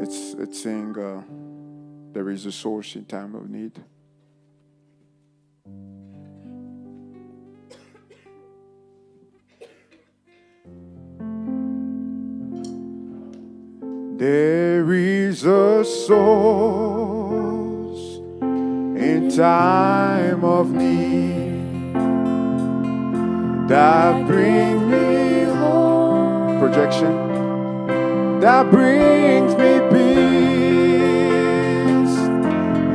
It's saying there is a source in time of need. There is a source in time of need that brings me home. Projection. That brings me peace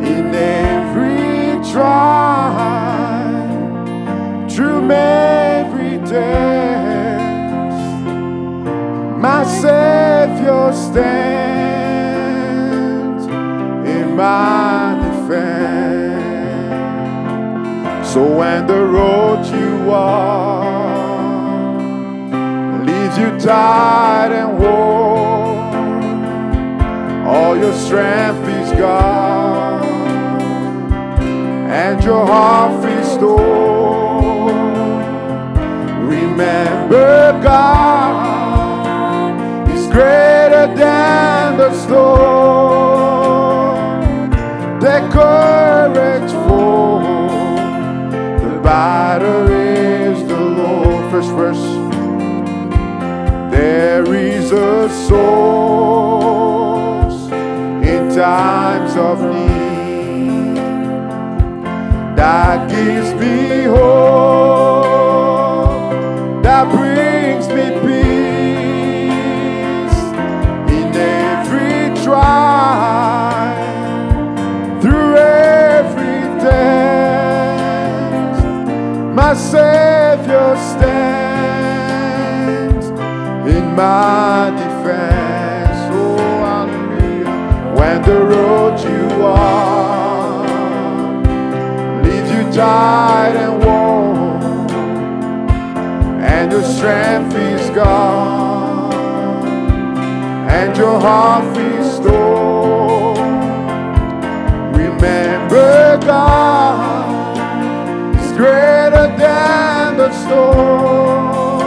in every trial, through every test. My Savior stands in my defense. So when the road you walk leaves you tired and worn, all your strength is gone, and your heart restored. Remember, God is greater than the storm. Take courage, for the battle is the Lord. First verse. There is a source in times of need that gives me hope, that brings me peace in every trial, through every test. My Savior stands in my defense. Oh, hallelujah. When the road you walk leaves you tired and worn, and your strength is gone, and your heart restored. Remember, God is greater than the storm.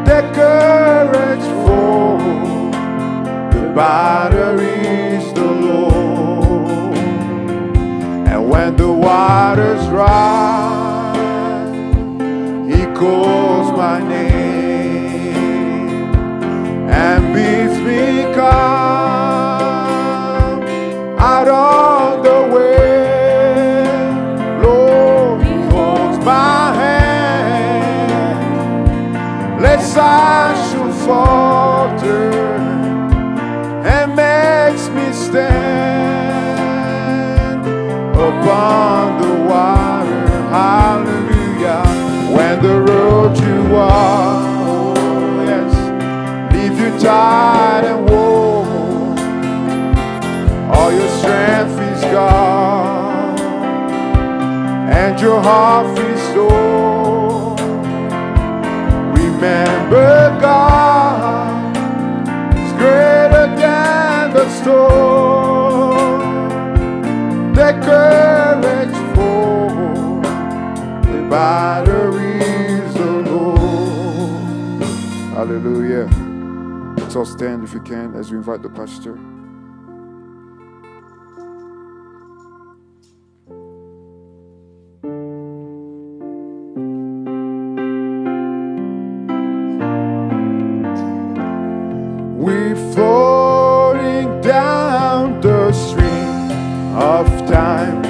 Take courage, for the battle is the Lord. And when the waters rise, He calls my name and bids me come out on the way. Lord, He holds my hand, lest I should falter, and makes me stand upon the water. Hallelujah. When the road you walk, oh yes, leave you tired and worn, all your strength is gone, and your heart restored. Remember, God is greater than the storm. Take courage, for the battle is the Lord. Hallelujah. Let's all stand if you can as we invite the pastor. We're floating down the stream of time.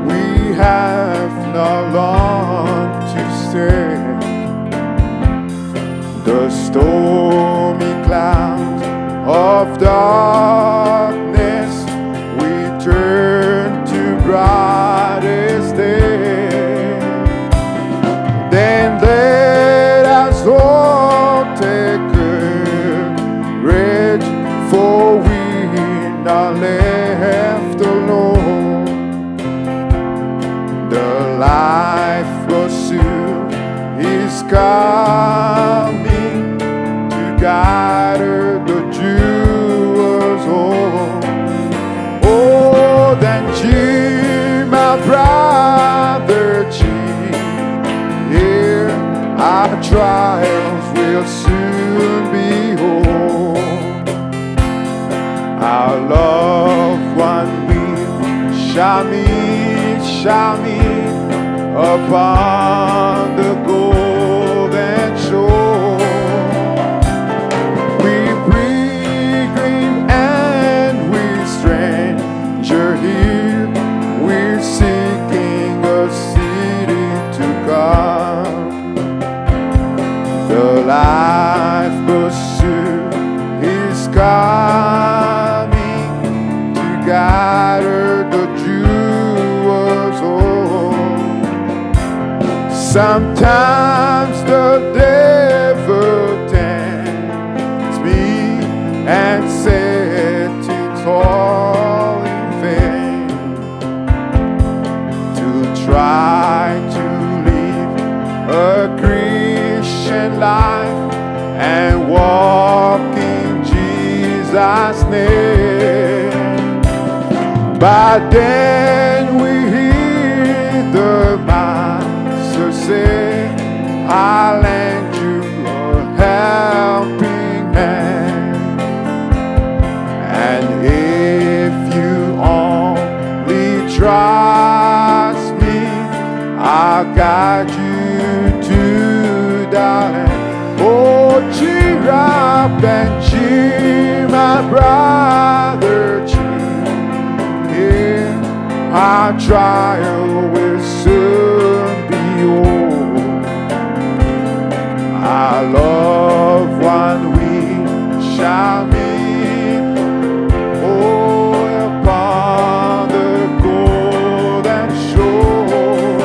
We have not long to stay. The stormy clouds of darkness, we turn to brightest day. Then let us all take courage, for we are left alone. The life pursuit is coming to guide her, the jewels home. Oh, then cheer, my brother, cheer. Here our trials will soon be over. Our loved one we shall meet upon the golden shore. We pilgrim and we stranger here, we're seeking a city to come. The life pursuit is coming to gather the jewels home. Sometimes the devil tempts me and says it's all in vain to try to live a Christian life and walk in Jesus' name. But then we hear the Master say, I'll lend you a helping hand. And if you only trust me, I'll guide you to the land. Oh, cheer up and cheer, my brother, cheer. Our trial will soon be over. Our loved one we shall meet, oh, upon the golden shore.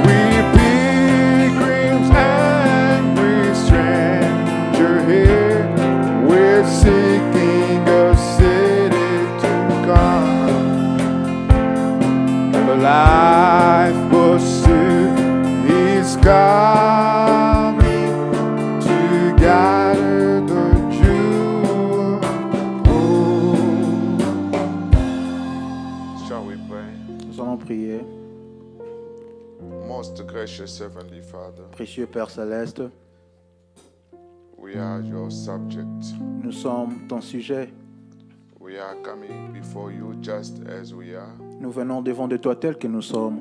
We pilgrims and we stranger here, we're seeking a city to come. The life pursuit is coming to gather the jewels. Shall we pray? Nous allons prier. Most gracious Heavenly Father, Précieux Père Céleste, we are your subject. nous sommes ton sujet. We are coming before you just as we are, Nous venons devant de toi tel que nous sommes,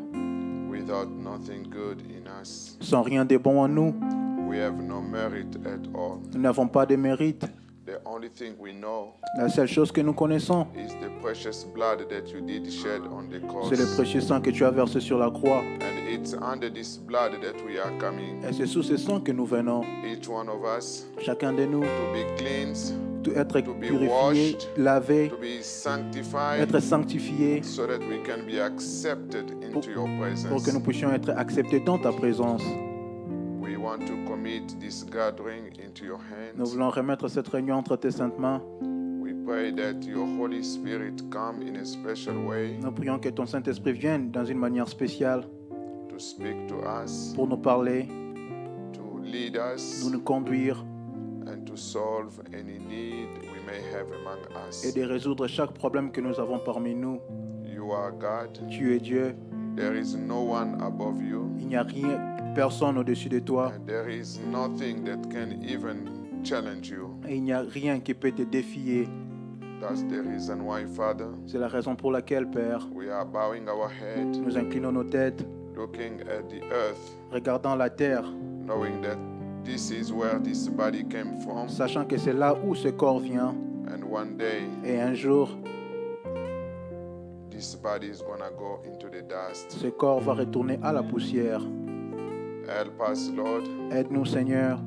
without nothing good in us. sans rien de bon en nous. We have no merit at all. Nous n'avons pas de mérite. The only thing we know La seule chose que nous connaissons, is the precious blood that you did shed on the cross. c'est le précieux sang que tu as versé sur la croix. And it's under this blood that we are coming, Et c'est sous ce sang que nous venons, each one of us, chacun de nous, to be cleansed, être to be purifié, washed, lavé, to be sanctified, être sanctifié, so that we can be accepted into your pour presence. que nous puissions être acceptés dans ta présence. We want to commit this gathering into your Nous hands. voulons remettre cette réunion entre tes saintes mains. We pray that your Holy Spirit come in a special way Nous prions que ton Saint-Esprit vienne dans une manière spéciale to speak to us, pour nous parler, to lead us, nous conduire and to solve any need we may have among et us. de résoudre chaque problème que nous avons parmi nous. You are God. Tu es Dieu. There is no one above you, Il n'y a rien, personne au-dessus de toi. and there is nothing that can even challenge you. Et il n'y a rien qui peut te défier. That's the reason why, Father, C'est la raison pour laquelle, Père, we are bowing our head, nous inclinons nos têtes, looking at the earth, regardant la terre, knowing that this is where this body came from, sachant que c'est là où ce corps vient. and one day Et un jour, this body is gonna go into the dust. ce corps va retourner à la poussière. Help us, Lord, Aide-nous, Seigneur,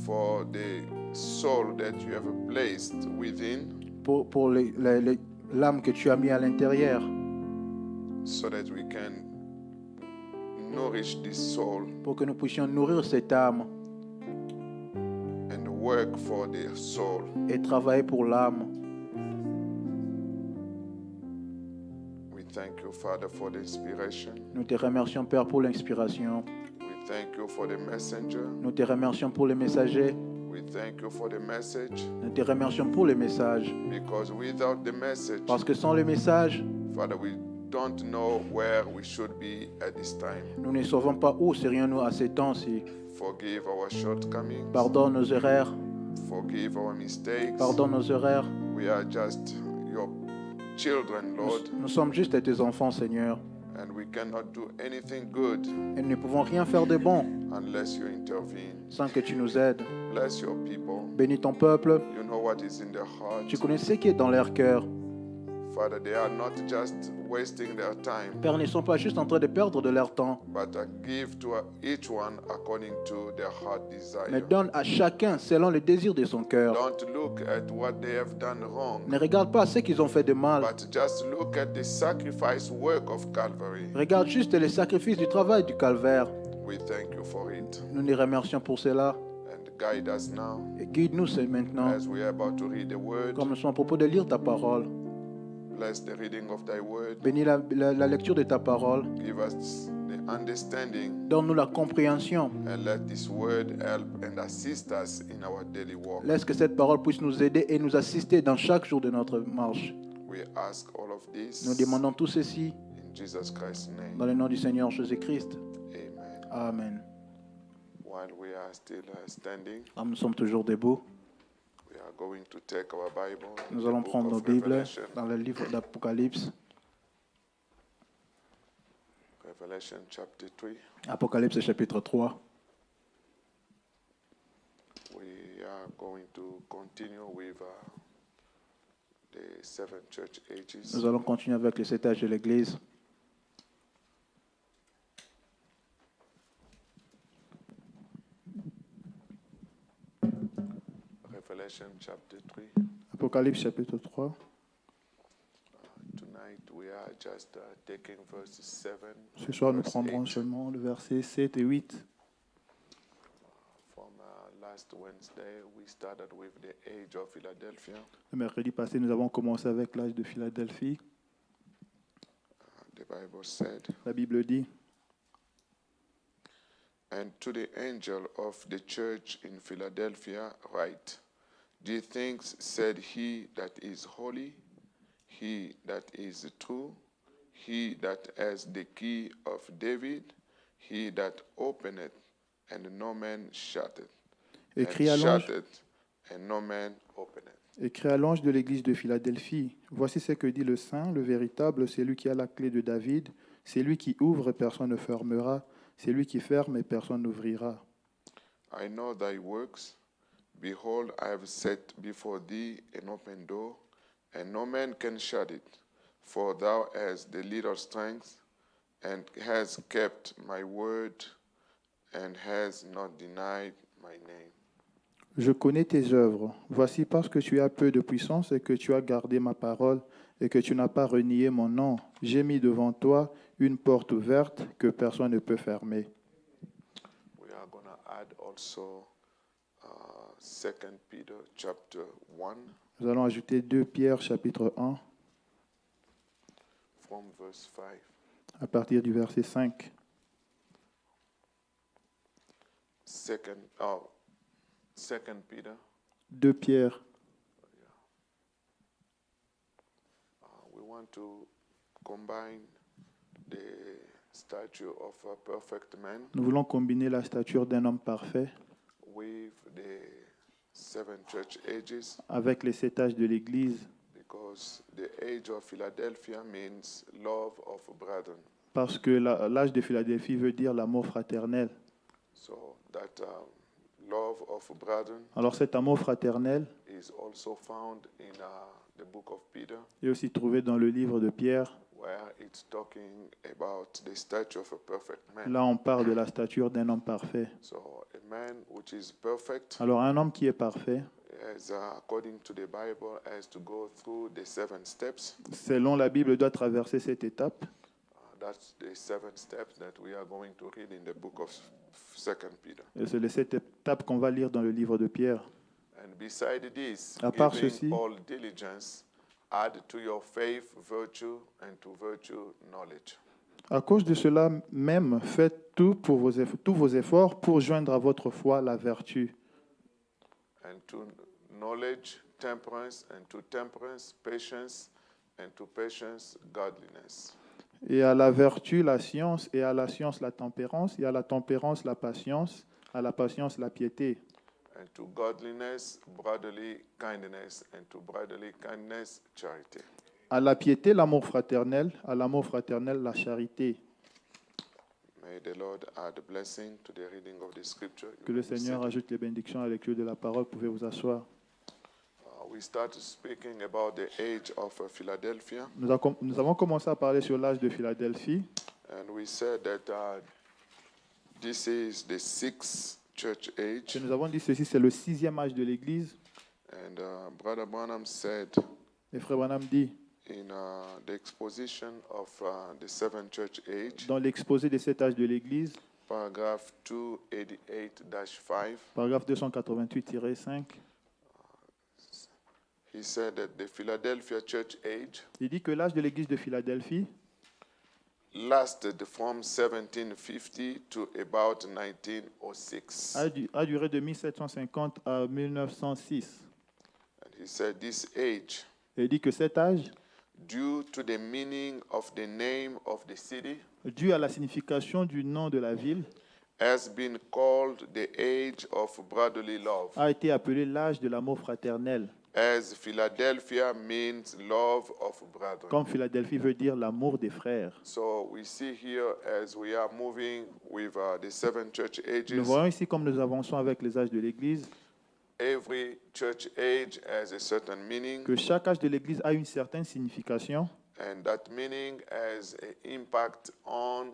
for the soul that you have placed within, pour l'âme que tu as mis à l'intérieur, so that we can nourish this soul pour que nous puissions nourrir cette âme and work for the soul. et travailler pour l'âme. We thank you, Father, for the inspiration. Nous te remercions, Père, pour l'inspiration. We thank you for the messenger. Nous te remercions pour les messagers. We thank you for the message, Nous te remercions pour les messages. because without the message, Parce que sans le message, Father, we don't know where we should be at this time. nous ne savons pas où serions-nous à ces temps-ci. Forgive our shortcomings. Pardonne nos erreurs. Forgive our mistakes. Pardonne nos erreurs. We We are just your children, Lord, Nous sommes juste tes enfants, Seigneur. and we cannot do anything good Et nous ne pouvons rien faire de bon unless you intervene. sans que tu nous aides. Bless your people. Bénis ton peuple. You know what is in their heart. Tu connais ce qui est dans leur cœur. Father, they are not just wasting their time, Père, ils ne sont pas juste en train de perdre de leur temps, but give to each one according to their heart desire. mais donne à chacun selon le désir de son cœur. Don't look at what they have done wrong, Ne regarde pas ce qu'ils ont fait de mal. but just look at the sacrifice work of Calvary. Regarde juste les sacrifices du travail du calvaire. We thank you for it. Nous les remercions pour cela. And guide us now Et guide-nous maintenant, as we are about to read the word. comme nous sommes à propos de lire ta parole. Bless the reading of thy word. Bénis la lecture de ta parole. Give us the understanding, Donne-nous la compréhension. and let this word help and assist us in our daily walk. Laisse que cette parole puisse nous aider et nous assister dans chaque jour de notre marche. We ask all of this Nous demandons tout ceci in Jesus Christ's name. dans le nom du Seigneur Jésus-Christ. Amen. Amen. While we are still standing, Comme nous sommes toujours debout, we are going to take our Bible in nous the allons book prendre nos of Bibles Revelation. dans le livre d'Apocalypse. Revelation chapter 3. Apocalypse chapitre 3. We are going to continue with the seven church ages. Nous allons continuer avec les 7 âges de l'Église. Revelation chapter 3. Apocalypse chapitre 3. Tonight we are just taking verses 7. Ce soir, nous verse prendrons 8. seulement le verset 7 et 8. From last Wednesday, we started with the age of Philadelphia. Le mercredi passé, nous avons commencé avec l'âge de Philadelphie. The Bible said, La Bible dit, "And to the angel of the church in Philadelphia write, These things said he that is holy, he that is true, he that has the key of David, he that openeth, and no man shutteth, and écrit à l'ange, shutteth, and no man openeth." écrit à l'ange de l'église de Philadelphie. Voici ce que dit le Saint, le véritable, c'est lui qui a la clé de David. C'est lui qui ouvre et personne ne fermera. C'est lui qui ferme et personne n'ouvrira. I know thy works. Behold, I have set before thee an open door, and no man can shut it. For thou hast the little strength, and hast kept my word, and hast not denied my name. Je connais tes œuvres. Voici parce que tu as peu de puissance et que tu as gardé ma parole et que tu n'as pas renié mon nom. J'ai mis devant toi une porte ouverte que personne ne peut fermer. We are going to add also 2 Peter chapter 1 Nous allons ajouter 2 Pierre chapitre 1 from verse 5. à partir du verset 5. 2 Peter. 2 Pierre. We want to combine the statue of a perfect man Nous voulons combiner la stature d'un homme parfait with the seven church ages, avec les 7 âges de l'Église, because the age of Philadelphia means love of brethren. parce que l'âge de Philadelphie veut dire l'amour fraternel. So that love of brethren Alors cet amour fraternel is also found in the book of Peter, est aussi trouvé dans le livre de Pierre. where it's talking about the statue of a perfect man. Là, on parle de la stature d'un homme parfait. So a man which is perfect, Alors un homme qui est parfait, as according to the Bible, has to go through the 7 steps. selon la Bible, doit traverser cette étape. That's the 7 steps that we are going to read in the book of 2 Peter. Et c'est les 7 étapes qu'on va lire dans le livre de Pierre. And beside this, À part giving ceci, all diligence, add to your faith virtue, and to virtue knowledge. à cause de cela même, faites tous vos efforts pour joindre à votre foi la vertu. And to knowledge, temperance, and to temperance, patience, and to patience, godliness. Et à la vertu, la science, et à la science, la tempérance, et à la tempérance, la patience, à la patience, la piété. and to godliness, brotherly kindness, and to brotherly kindness, charity. À la piété, l'amour fraternel. À l'amour fraternel, la charité. May the Lord add a blessing to the reading of the scripture. Que le Seigneur ajoute les bénédictions à la lecture de la parole. Pouvez vous asseoir. We started speaking about the age of Philadelphia, Nous avons commencé à parler sur l'âge de Philadelphie. and we said that this is the sixth church age. Et nous avons dit ceci, c'est le 6e âge de l'Église. And Brother Branham said Et Frère Branham dit, in the exposition of the seventh church age, dans l'exposé de cet âge de l'Église, paragraph 288-5, paragraphe 288-5, he said that the Philadelphia church age il dit que l'âge de l'Église de Philadelphie lasted from 1750 to about 1906. a duré de 1750 à 1906. And he said this age, Et il dit que cet âge, due to the meaning of the name of the city, dû à la signification du nom de la ville, has been called the age of brotherly love, a été appelé l'âge de l'amour fraternel. as Philadelphia means love of brethren. Comme Philadelphie veut dire l'amour des frères. So we see here as we are moving with the seven church Nous ages, voyons ici comme nous avançons avec les âges de l'Église, every church age has a certain meaning, que chaque âge de l'Église a une certaine signification. and that meaning has an impact on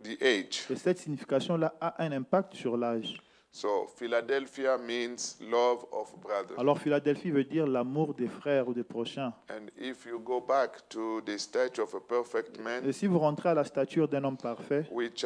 the age. Et cette signification-là a un impact sur l'âge. So Philadelphia means love of brothers. Alors Philadelphie veut dire l'amour des frères ou des prochains. And if you go back to the stature of a perfect man, Et si vous rentrez à la stature d'un homme parfait, which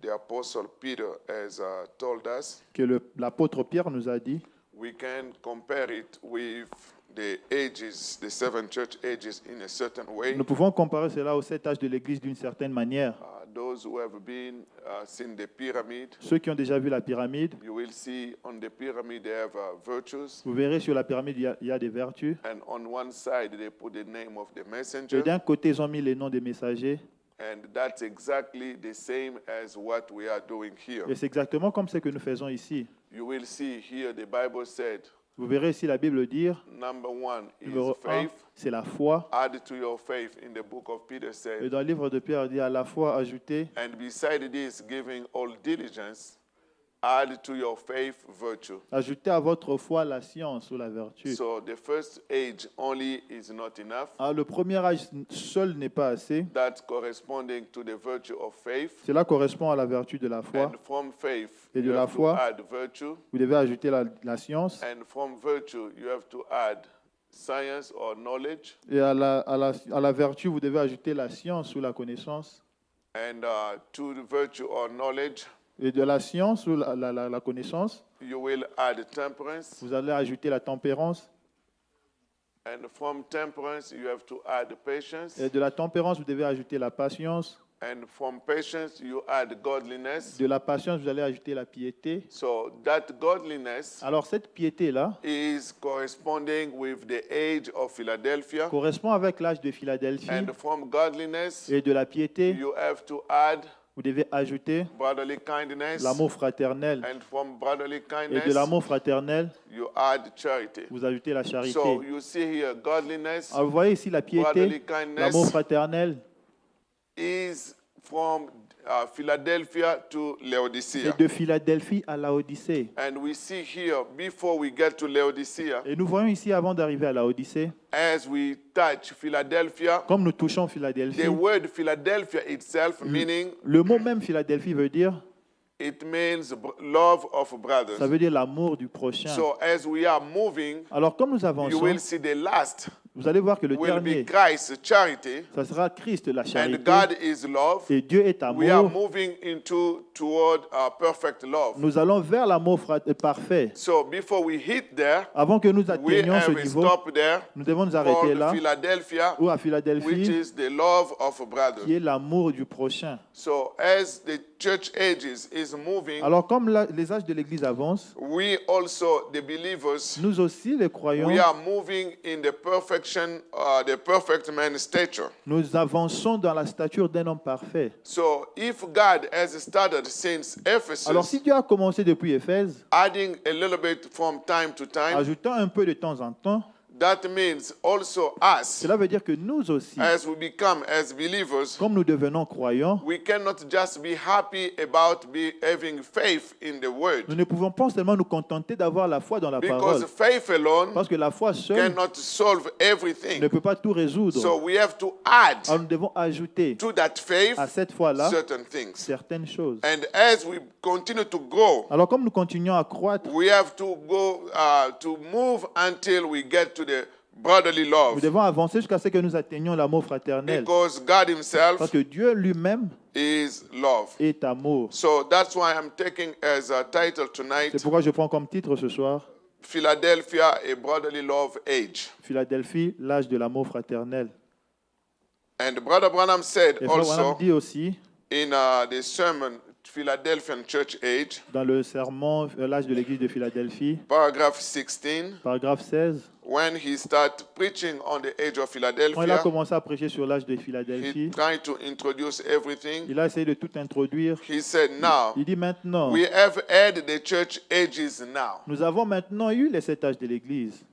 the apostle Peter has told us, que l'apôtre Pierre nous a dit, we can compare it with the ages, the seven church ages in a certain way. nous pouvons comparer cela aux 7 âges de l'Église d'une certaine manière. Those who have been seen the pyramid, Ceux qui ont déjà vu la pyramide, you will see on the pyramid they have virtues, vous verrez sur la pyramide, il y a des vertus. and on one side they put the name of the Et messenger, d'un côté, ils ont mis les noms des messagers. and that's exactly the same as what we are doing here. Et c'est exactement comme ce que nous faisons ici. You will see here the Bible said, Vous verrez ici la Bible dire, number one is numéro 1, faith. c'est la foi. Add to your faith in the book of Peter Et said, dans le livre de Pierre, il dit à la foi ajouter. and beside this giving all diligence, add to your faith virtue. Ajoutez à votre foi la science ou la vertu. So the first age only is not enough. Le premier âge seul n'est pas assez. That's corresponding to the virtue of faith. Cela correspond à la vertu de la foi. And from faith, Et de you la have to foi, add virtue. vous devez ajouter la science. And from virtue, you have to add science or knowledge. Et à la vertu, vous devez ajouter la science ou la connaissance. And to the virtue or knowledge, Et de la science ou la connaissance, you will add temperance. vous allez ajouter la tempérance. And from temperance, you have to add patience. Et de la tempérance, vous devez ajouter la patience. And from patience, you add godliness. De la patience, vous allez ajouter la piété. So that godliness Alors cette piété-là is corresponding with the age of Philadelphia. correspond avec l'âge de Philadelphie. And from godliness, Et de la piété, you have to add vous devez ajouter brotherly kindness. l'amour fraternel. And from brotherly Et de kindness, l'amour fraternel, you add charity. vous ajoutez la charité. So you see here, godliness, Alors, vous voyez ici la brotherly piété, kindness l'amour fraternel, is from Philadelphia to Laodicea. c'est de Philadelphie à Laodicée. And we see here, before we get to Laodicea, Et nous voyons ici, avant d'arriver à Laodicée, as we touch Philadelphia, comme nous touchons the Philadelphie, word Philadelphia itself, meaning le mot même Philadelphie veut dire, it means love of ça brothers. veut dire l'amour du prochain. So as we are moving, Alors comme nous you avançons, will see the last vous allez voir que le will be dernier, Christ, charity, ça sera Christ, la and charité, God is love. et Dieu est We are amour. moving toward perfect love. Nous allons vers l'amour parfait. So before we hit there, Avant que nous we atteignions ce have a niveau, stop there nous devons nous arrêter called là, Philadelphia, ou à which Philadelphie, is the love of brothers. qui est l'amour du prochain. So as the church ages is moving, Alors comme les âges de l'Église avancent, we also, the believers, nous aussi les croyants, we are moving in the perfect the perfect man's stature. Nous avançons dans la stature d'un homme parfait. So if God has started since Alors si Ephesus, Dieu a commencé depuis Éphèse, adding a little bit from time to time, ajoutant un peu de temps en temps, that means also us, cela veut dire que nous aussi, as we become as believers, comme nous devenons croyants, we cannot just be happy about having faith in the word. nous ne pouvons pas seulement nous contenter d'avoir la foi dans la Because parole, faith alone parce que la foi seule cannot solve everything. ne peut pas tout résoudre. So we have to add Alors nous devons ajouter to that faith à cette foi-là certain things. certaines choses. And as we continue to grow, Alors comme nous continuons à croître, we have to go to move until we get to the brotherly nous love. devons avancer jusqu'à ce que nous atteignions l'amour fraternel. Because God himself Parce que Dieu lui-même is love. est amour. So that's why I'm taking as a title tonight, C'est pourquoi je prends comme titre ce soir, Philadelphia, a brotherly love age. Philadelphie, l'âge de l'amour fraternel. And Brother Branham said Et Frère Branham also dit aussi, in the sermon, Philadelphian Church Age, dans le sermon L'âge de l'église de Philadelphie, paragraph 16, paragraphe 16, when he started preaching on the age of quand il a Philadelphia, commencé à prêcher sur l'âge de he Philadelphie, tried to introduce everything. il a essayé de tout introduire. He said, now, Il dit maintenant, we have had the church ages now, nous avons maintenant eu les 7 âges de l'église,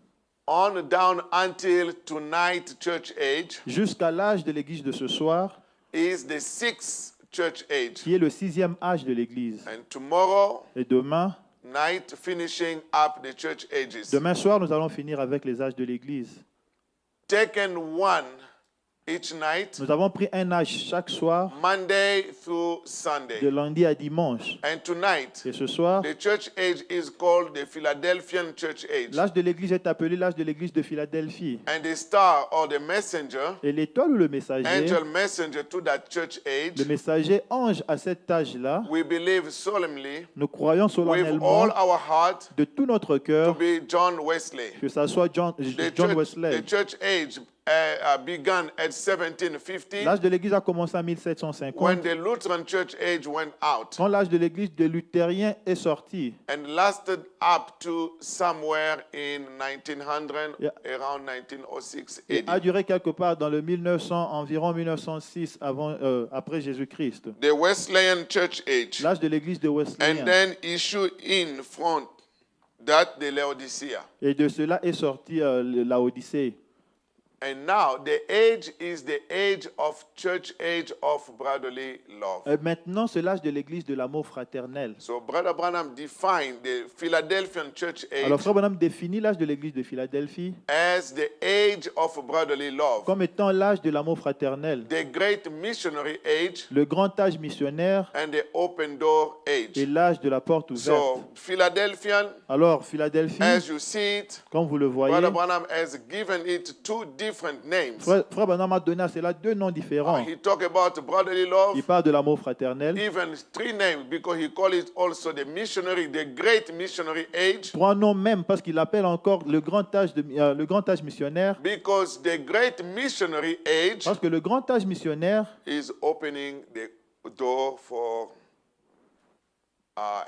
on down until tonight church age jusqu'à l'âge de l'église de ce soir, is the sixth church age. qui est le 6e âge de l'église. And tomorrow Et demain night, finishing up the church ages. soir, nous allons finir avec les âges de l'église. Taken one each night, Nous avons pris un âge chaque soir, Monday through de Sunday. lundi à dimanche. And tonight, Et ce soir, the church age is called the Philadelphian church age. l'âge de l'église est appelé l'âge de l'église de Philadelphie. And the star or the messenger, Et l'étoile ou le messager, angel messenger to that church age, le messager ange à cet âge-là, we believe solemnly nous croyons with solennellement all our heart de tout notre to cœur be John Wesley. que ça soit John The Wesley. church age began at 1750 L'âge de l'église a commencé en when 1750, the Lutheran church age went out quand l'âge de l'église des luthériens est sorti. and lasted up to somewhere in 1900, Yeah. around 1906 Et a AD. duré quelque part dans le 1900, environ 1906 après Jésus-Christ. The Wesleyan church age, L'âge de l'église de and Wesleyan. then issue in front that the Laodicea. Et de cela est sorti la Odyssée. And now the age is the age of church age of brotherly love. Et maintenant, c'est l'âge de l'église de l'amour fraternel. So Brother Branham defined the Philadelphian church Alors, age Frère Branham définit l'âge de l'église de Philadelphie as the age of brotherly love, comme étant l'âge de l'amour fraternel, the great missionary age, le grand âge missionnaire and the open door et age. l'âge de la porte ouverte. So Philadelphian, Alors, Philadelphie, as you see it, comme vous le voyez, Brother Branham has given it two different names. Frère Branham a donné à cela 2 noms différents. He talked about brotherly love, Il parle de l'amour fraternel. even 3 names, because he called it also the missionary, the great missionary age, 3 noms même parce qu'il appelle encore le grand âge missionnaire. because the great missionary age Parce que le grand âge missionnaire is opening the door for,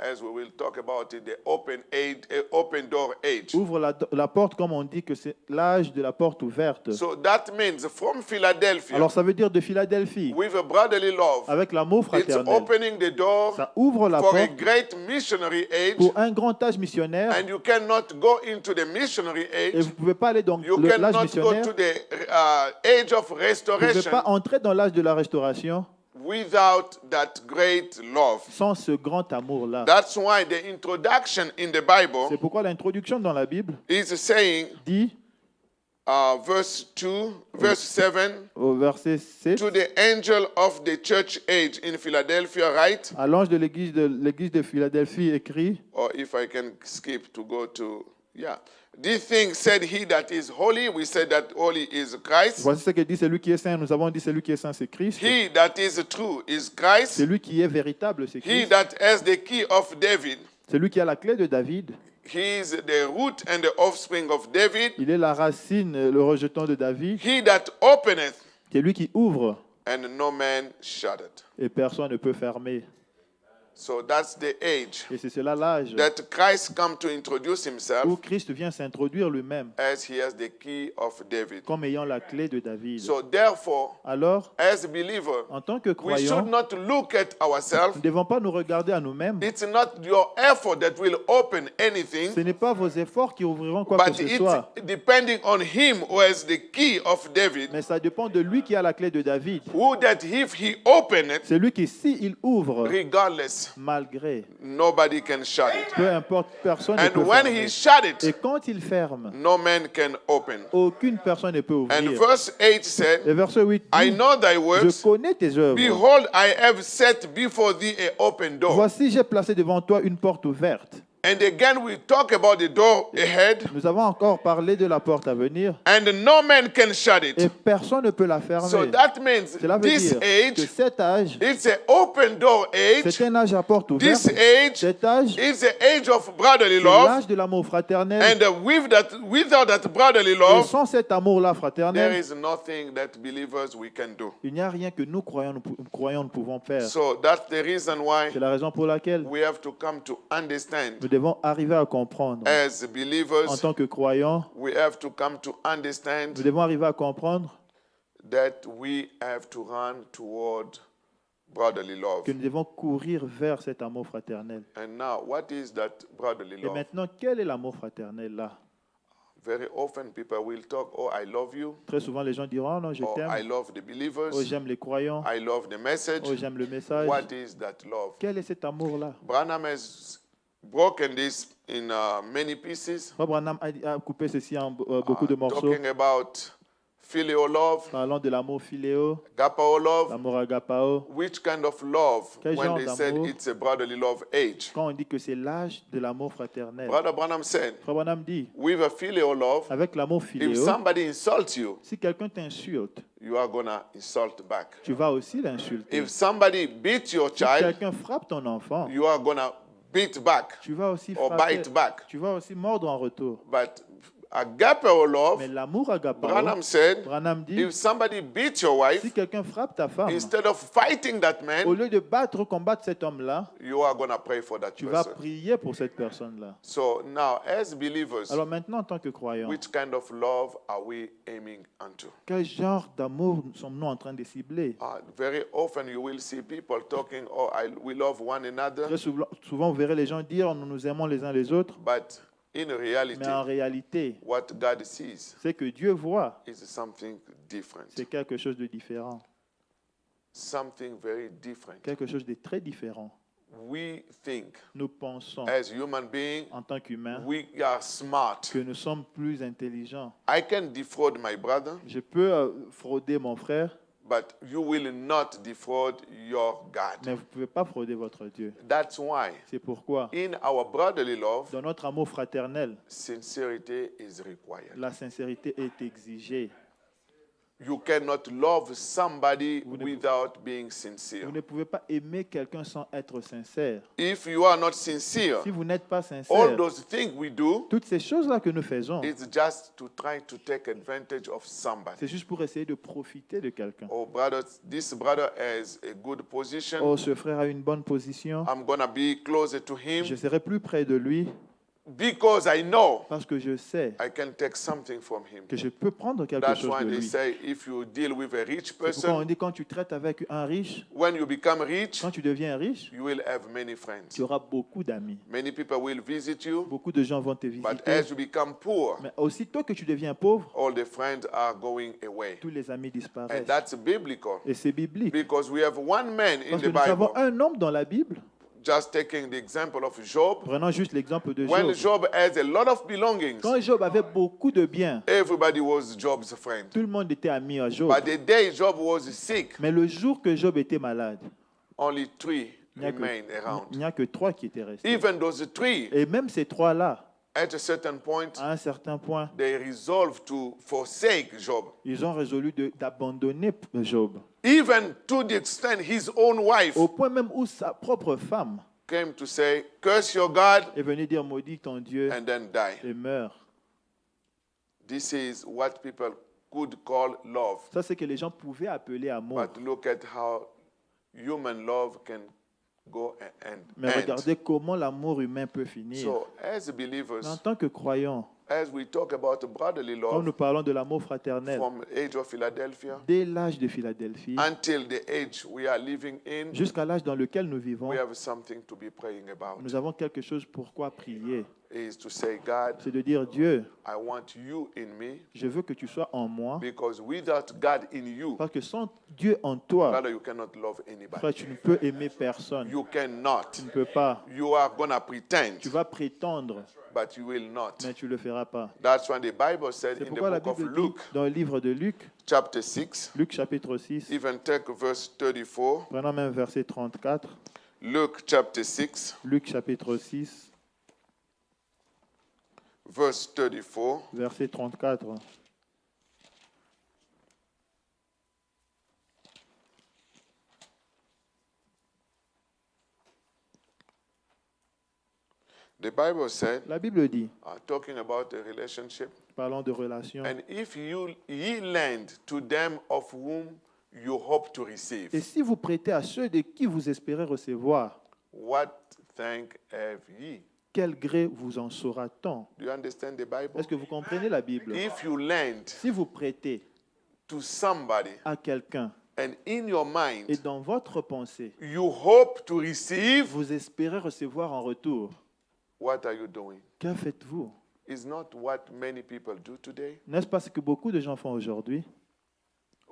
as we will talk about it, the open door age. ouvre la porte, comme on dit que c'est l'âge de la porte ouverte. So that means from Philadelphia, Alors ça veut dire de Philadelphie, with a brotherly love, avec l'amour it's fraternel, opening the door ça ouvre la for a porte great missionary age, pour un grand âge missionnaire. and you cannot go into the missionary Et age. vous ne pouvez pas aller dans You l'âge cannot go missionnaire. to the age of Vous ne pouvez restoration pas entrer dans l'âge de la restauration without that great love. sans ce grand amour-là. That's why the introduction in the C'est Bible pourquoi l'introduction dans la Bible is saying, dit verse 7, au verset 7, to the angel of the church age in Philadelphia, right? à l'ange de l'église de Philadelphie écrit, Or if I can skip to go to, yeah. This thing said he that is holy, we said that holy is Christ. voici ce que dit celui qui est saint. Nous avons dit celui qui est saint, c'est Christ. He that is true is Christ. Celui qui est véritable, c'est He Christ. that has the key of David. Celui qui a la clé de David. He is the root and the offspring of David. Il est la racine, le rejeton de David. He that openeth C'est lui qui ouvre and no man shutteth. et personne ne peut fermer. So that's the age Et c'est cela l'âge that Christ come to introduce himself où Christ vient s'introduire lui-même as he has the key of David. comme ayant la clé de David. So therefore, Alors, as a believer, en tant que we should croyants, not look at ourselves. nous ne devons pas nous regarder à nous-mêmes. It's not your effort that will open Ce anything, n'est pas vos efforts qui ouvriront quoi que but ce it's soit, depending on him who has the key of David, mais ça dépend de lui qui a la clé de David. who that if he open it, C'est lui qui, s'il ouvre, regardless, malgré, nobody can shut it. peu importe, personne ne And peut when fermer. he shut Et it, quand il ferme, no man can open. aucune personne ne peut And ouvrir. verse 8 Et said, verset 8 I dit, know thy je works. connais tes œuvres. Behold, I have set before thee a open door. Voici, j'ai placé devant toi une porte ouverte. And again we talk about the door ahead, Nous avons encore parlé de la porte à venir and no man can shut et it. personne ne peut la fermer. So that means Cela veut this dire que age, cet âge, it's an open door age. c'est un âge à porte This ouverte. age Cet âge, is the age of brotherly c'est love. l'âge de l'amour fraternel. And without that brotherly Et love, sans cet amour-là there fraternel, is nothing that believers we can do. il n'y a rien que nous croyons nous pouvons faire. So that's the reason why C'est la raison pour laquelle we have to come to understand nous devons arriver à comprendre. as En believers, tant que croyants, we have to come to nous understand devons arriver à comprendre that we have to run toward brotherly love. que nous devons courir vers cet amour fraternel. And now, what is that brotherly Et love? maintenant, quel est l'amour fraternel là? Very often people will talk, oh, I love you, Très souvent, les gens diront, oh non, je or I t'aime. love the Oh, believers, j'aime les croyants. I love the message. Oh, j'aime le message. What is that love? Quel est cet amour-là? Branham has broken this in many pieces, Frère Branham a coupé ceci en beaucoup de morceaux. talking about filial love, Parlant de l'amour philéo, agapao love. l'amour agapao. Which kind of love Quel when genre they said d'amour? it's a brotherly love age? Quand on dit que c'est l'âge de l'amour fraternel. Brother Branham said, Frère Branham dit, with a filial love, avec l'amour if philéo, somebody insults you, si quelqu'un t'insulte, you are going to insult back. tu vas aussi l'insulter. If somebody beats your Si child, quelqu'un frappe ton enfant, you are going to beat back tu vas aussi or frapper. bite back. Tu vas aussi mordre en retour. But agapao love, Mais l'amour agapao, Branham said, Branham dit, if somebody beats your wife, si quelqu'un frappe ta femme, instead of fighting that au man, lieu de combattre cet homme-là, you are going to pray for that tu vas person. prier pour cette personne-là. So now, as believers, Alors maintenant, en tant que croyants, which kind of love are we aiming unto? quel genre d'amour sommes-nous en train de cibler? Very often you will see people talking, oh, we love one another, Très souvent, vous verrez les gens dire nous nous aimons les uns les autres, but in reality, mais en réalité, what God sees c'est que Dieu voit, is something different, c'est quelque chose de différent, something very different. quelque chose de très différent. We think, Nous pensons, as human beings, en tant qu'humains, we are smart. que nous sommes plus intelligents. I can defraud my brother, Je peux frauder mon frère, but you will not defraud your God. mais vous ne pouvez pas frauder votre Dieu. That's why C'est pourquoi, in our brotherly love, dans notre amour fraternel, sincerity is required. la sincérité est exigée. You cannot love somebody Vous ne- without being sincere. Vous ne pouvez pas aimer quelqu'un sans être sincère. If you are not sincere, Si vous n'êtes pas all sincère, those things we do, toutes ces choses-là que nous faisons, it's just to try to take advantage of somebody. c'est juste pour essayer de profiter de quelqu'un. Oh, brother, this brother has a good position. Oh, ce frère a une bonne position. I'm going to be closer to him Je serai plus près de lui because I know parce que je sais I can take something from him. que je peux prendre quelque That's chose why de they lui. say if you deal with a rich C'est pourquoi on person, dit quand tu traites avec un riche, when you become rich, quand tu deviens riche, you will have many friends. tu auras beaucoup d'amis. Many people will visit you, Beaucoup de gens vont te but visiter. as you become poor, Mais aussitôt que tu deviens pauvre, all the friends are going away. tous les amis And disparaissent. that's biblical Et c'est biblique. because we have one man in Parce the que nous avons Bible. un homme dans la Bible. Just taking the example of Job. Prenons juste l'exemple de When Job. Job has a lot of belongings, Quand Job avait beaucoup de biens, everybody was Job's friend. tout le monde était ami à Job. But the day Job was sick, Mais le jour que Job était malade, only three il n'y a, remained around. il n'y a que 3 qui étaient restés. Even those three, Et même ces 3-là, at a certain point, à un certain point, they resolved to forsake Job. ils ont résolu d'abandonner Job. Even to the extent his own wife Au point même où sa propre femme came to say, curse your God est venue dire maudit ton Dieu and then die. et meurt. This is what people could call love. Ça, c'est que les gens pouvaient appeler amour. But look at how human love can go and Mais end. regardez comment l'amour humain peut finir. So, as Mais en believers, tant que croyants, as we talk about brotherly quand nous love parlons de l'amour fraternel, from age of Philadelphia dès l'âge de Philadelphie until the age we are living in, jusqu'à l'âge dans lequel nous vivons, we have something to be praying about. nous avons quelque chose pour quoi prier. Is to say, God, C'est de dire, Dieu, I want you in me, je veux que tu sois en moi, because without God in you, parce que sans Dieu en toi, brother, you cannot love frère, anybody. tu ne peux aimer personne. You cannot. Tu ne peux pas. You are gonna pretend, Tu vas prétendre, but you will not. mais tu ne le feras pas. That's what the Bible said C'est in the pourquoi la book of Bible dit Luke, dans le livre de Luc, chapter 6, Luc chapitre 6, even take verse 34. prenons même verset 34, Luke chapter 6, Luc chapitre 6, verse 34. verset 34. The Bible said, La Bible dit, talking about a relationship, parlons de relations, and if ye lend to them of whom you hope to receive, et si vous prêtez à ceux de qui vous espérez recevoir, what thank have ye? quel gré vous en saura-t-on? Do you understand the Bible? Est-ce que vous comprenez la Bible? If you lend Si vous prêtez to somebody, à quelqu'un and in your et mind dans votre pensée, you hope to receive, vous espérez recevoir en retour, what are you doing? que faites-vous? Is not what many people do today. N'est-ce pas ce que beaucoup de gens font aujourd'hui?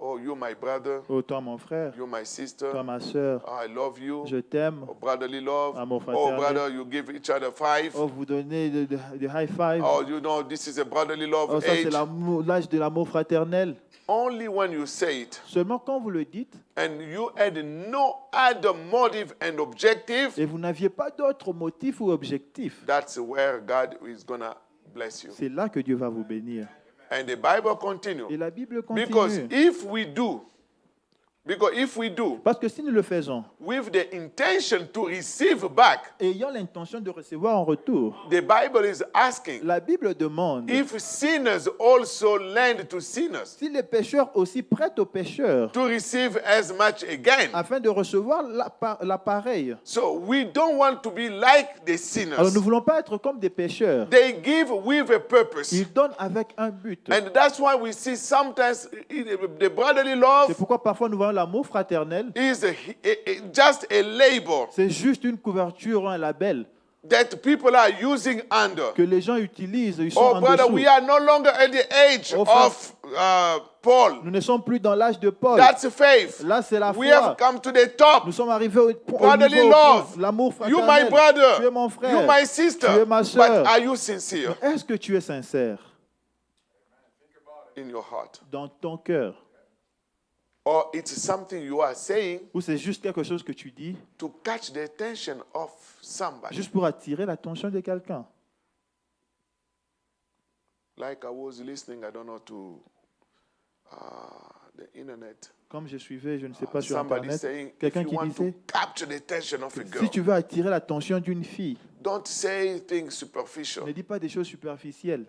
Oh, you my brother, Oh, toi mon frère, you my sister, toi ma sœur, I love you. je t'aime. Oh, brotherly love. Amour Oh, fraternel. brother, you give each other five. Oh, vous donnez de high five. Oh, you know, this is a brotherly love Oh, ça c'est age. l'âge de l'amour fraternel. Only when you say it Seulement quand vous le dites and you had no other motive and objective, et vous n'aviez pas d'autre motif ou objectif, that's where God is going to bless you. c'est là que Dieu va vous bénir. And the Bible continues. Et la Bible Because continue. if we do, Parce que si nous le faisons, with the intention to receive back, ayant l'intention de recevoir en retour, the Bible is asking la Bible demande if sinners also lend to sinners si les pécheurs aussi prêtent aux pécheurs to receive as much again. afin de recevoir l'appareil. So we don't want to be like the Alors nous ne sinners. voulons pas être comme des pécheurs. They give with a purpose. Ils donnent avec un but. And that's why we see sometimes the brotherly C'est love pourquoi parfois nous voyons l'amour fraternel, is just a label c'est juste une couverture, un label that people are using under. que les gens utilisent. Ils sont Oh, en brother, dessous. we are no longer at the age Oh, frère. of Paul. Nous ne sommes plus dans l'âge de Paul. That's faith. Là, c'est la We foi. have come to the top. Nous sommes arrivés au Brotherly niveau, love. l'amour You, fraternel. my brother. Tu es mon frère. You, my sister. Tu es ma But sœur. are you sincere Est-ce que tu es sincère in your heart? dans ton cœur? Or it's something you are saying Ou c'est juste quelque chose que tu dis to catch the attention of somebody? juste pour attirer l'attention de quelqu'un? Like I was listening, I don't know, to the internet. Comme je suivais, je ne sais pas sur Somebody Internet, saying, if quelqu'un you qui want disait, to capture the attention of a girl, si tu veux attirer l'attention d'une fille, don't say things superficial. ne dis pas des choses superficielles.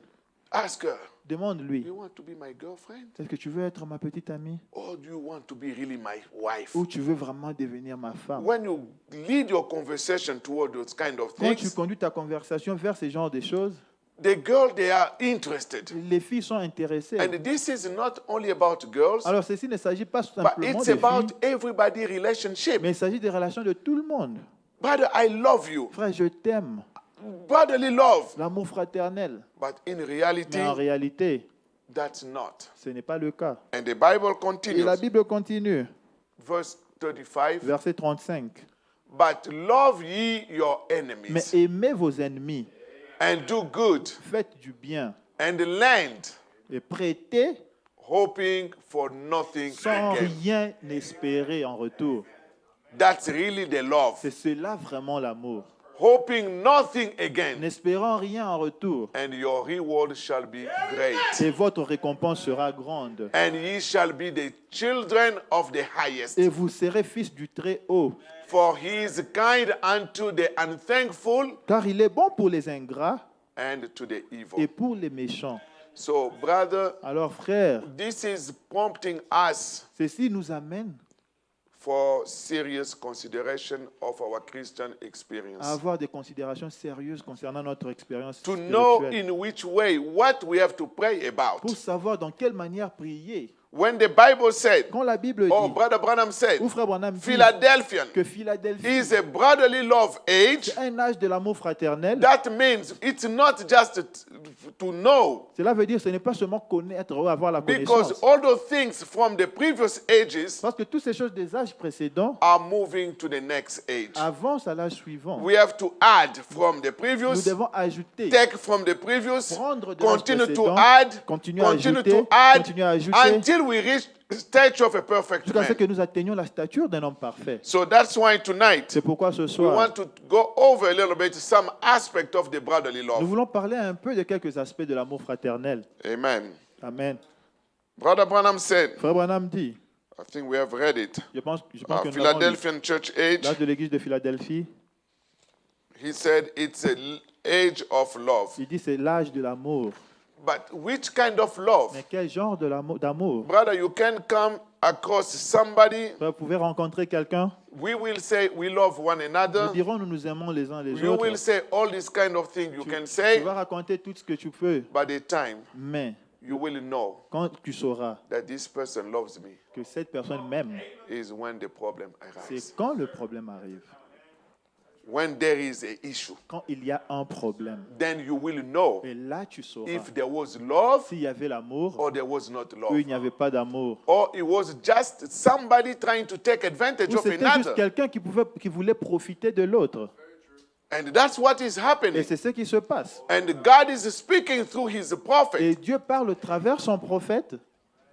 Ask her, Demande-lui, you want to be my girlfriend? est-ce que tu veux être ma petite amie Or do you want to be really my wife? ou tu veux vraiment devenir ma femme? When you lead your conversation toward those kind of Quand tu things, conduis ta conversation vers ce genre de choses, the girl, they are interested. les filles sont intéressées. And this is not only about girls, Alors ceci ne s'agit pas but simplement it's des about filles, everybody relationship. mais il s'agit des relations de tout le monde. Brother, I love you. Frère, je t'aime. Brotherly love. L'amour fraternel. But in Mais reality, en réalité, that's not. ce n'est pas le cas. And the Bible Et continues, la Bible continue, verse 35. verset 35. But love ye your Mais enemies, aimez vos ennemis, and do good, faites du bien and lend, et prêtez hoping for nothing sans again. rien espérer en retour. That's really the love. C'est cela vraiment l'amour. Hoping nothing again, N'espérant rien en retour. and your reward shall be great. Et votre récompense sera grande. And ye shall be the children of the highest. Et vous serez fils du Très-Haut. For he is kind unto the unthankful Car il est bon pour les ingrats and to the et evil. pour les méchants. So, brother, Alors frères, this is prompting us ceci nous amène for serious consideration of our Christian experience. À avoir des considérations sérieuses concernant notre expérience To know spirituelle. in which way, what we have to pray about. Pour savoir dans quelle manière prier. When the Bible said, Quand la Bible or dit, Brother Branham said, ou Frère Branham dit Philadelphian que Philadelphie is a brotherly love age, c'est un âge de l'amour fraternel, that means it's not just to know, cela veut dire ce n'est pas seulement connaître ou avoir la because connaissance. all those things from the previous ages Parce que toutes ces choses des âges précédents are moving to the next age. avancent à l'âge suivant. We have to add from the Nous previous, devons ajouter, take from the previous, prendre de l'âge continue to précédent, add, continuer à continue ajouter, to add, continuer à ajouter, until we reach the stature of a perfect jusqu'à ce man. que nous atteignions la stature d'un homme parfait. So that's why tonight C'est pourquoi ce we soir, want to go over a little bit some aspect of the brotherly nous love. voulons parler un peu de quelques aspects de l'amour fraternel. Amen. Amen. Brother Branham said, Frère Branham dit, I think we have read it. je pense que nous avons lu Philadelphian church age. l'âge de l'église de Philadelphie. He said it's an age of love. Il dit c'est l'âge de l'amour. But which kind of love? Mais quel genre de d'amour? Brother, you can come across somebody. Vous pouvez rencontrer quelqu'un. We will say we love one Nous another. dirons nous nous aimons les uns les You autres. will say all this kind of thing you can Tu say. vas raconter tout ce que tu peux. By the time Mais you will know quand tu sauras that this person loves me que cette personne m'aime, is when the problem c'est arises. quand le problème arrive. When there is a issue, Quand il y a un problème. then you will know Et là, tu sauras if there was love s'il y avait l'amour or there was not ou love. il n'y avait pas d'amour. Or it was just somebody trying to take advantage Ou of c'était juste another. quelqu'un qui voulait profiter de l'autre. And that's what is Et happening. c'est ce qui se passe. And God is speaking through his prophet. Et Dieu parle au travers son prophète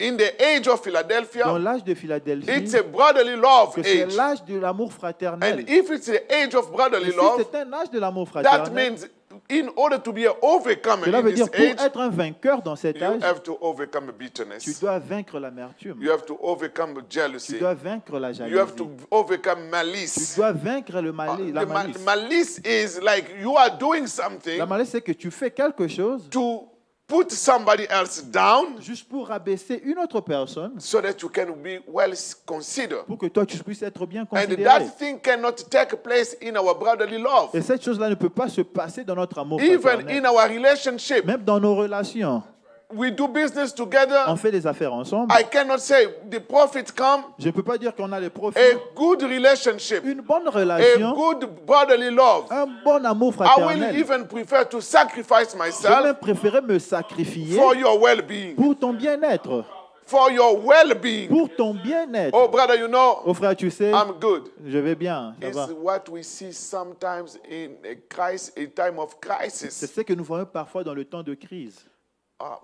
In the age of dans Philadelphia, l'âge de Philadelphie, it's a brotherly love que c'est age. l'âge de l'amour fraternel. And if it's the age of Et brotherly si love, c'est un âge de l'amour that fraternel, means in order to be an overcomer cela in veut this dire pour age, être un vainqueur dans cet you âge, have to overcome tu bitterness. dois vaincre l'amertume, You have to overcome tu jealousy. dois vaincre la You have jalousie, to overcome tu malice. dois vaincre le mali- la The malice. malice is like you are doing something La malice, c'est que tu fais quelque chose to put somebody else down juste pour rabaisser une autre personne, so that you can be well considered. pour que toi tu puisses être bien And considéré. that thing cannot take place in our brotherly love. Et cette chose-là ne peut pas se passer dans notre amour Even fraternel. in our relationship, Même dans nos relations, we do business together. on fait des affaires ensemble. I cannot say the prophet come, Je ne peux pas dire qu'on a les profits. a good relationship, Une bonne a relation, good brotherly love. un bon amour I will fraternel. even prefer to sacrifice Je vais myself même préférer me sacrifier for your well-being. pour ton bien-être. For your well-being. Pour ton bien-être. Oh, brother, you know, Oh frère, tu sais, I'm good. je vais bien, ça It's va. what we see sometimes in a crisis, a time of C'est crisis. ce que nous voyons parfois dans le temps de crise.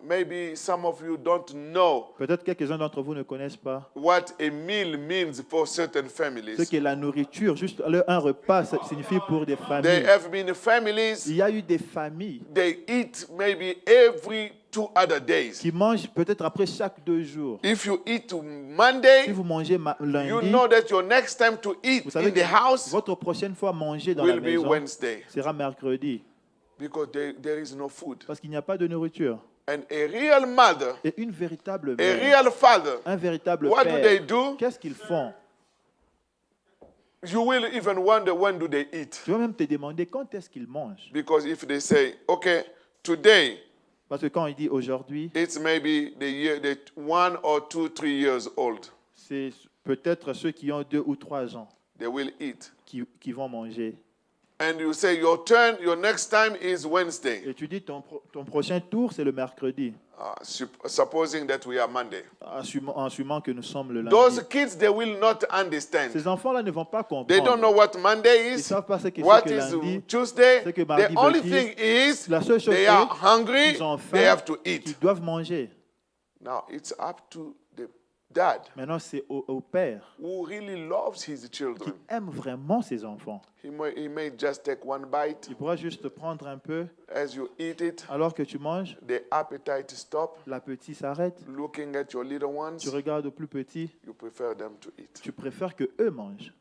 Maybe some of you don't know Peut-être quelques-uns d'entre vous ne connaissent pas what a meal means for certain ce families. qu'est la nourriture. Juste un repas, ça signifie pour des There familles. have been families, Il y a eu des familles they eat maybe every 2 other days. qui mangent peut-être après chaque 2 jours. If you eat Si Monday, vous mangez you lundi, know that your next time to eat vous savez in que the house votre prochaine fois manger dans la will be maison Wednesday sera mercredi. because there is no food. Parce qu'il n'y a pas de nourriture. And a real mother, Et une véritable a mère, real father, un véritable what do they père, do? qu'est-ce qu'ils font? You will even wonder when do they eat. Tu vas même te demander quand est-ce qu'ils mangent. Because if they say, okay, today Parce que quand il dit aujourd'hui, it's maybe the 1 or 2, 3 years old, c'est peut-être ceux qui ont 2 ou 3 ans they will eat. qui vont manger. And you say your turn, your next time is Wednesday. Et tu dis ton prochain tour, c'est le mercredi, Supposing that we are Monday. assumant que nous sommes le lundi. Those kids, they will not understand. Ces enfants-là ne vont pas They don't comprendre. know what Monday Ils ne is, savent pas ce que what c'est que is lundi. Tuesday. ce que The mardi only veut thing dire. is La seule chose they est are hungry, qu'ils ont they faim, have to eat. qu'ils doivent manger. Now it's up to the dad Maintenant, c'est au père who really loves his qui children. aime vraiment ses enfants. He may just take one bite. Il pourra juste prendre un peu. As you eat it, Alors que tu manges, the appetite stop. l'appétit s'arrête. Looking at your little ones, Tu regardes au plus petit. you prefer them to eat. Tu préfères que eux mangent.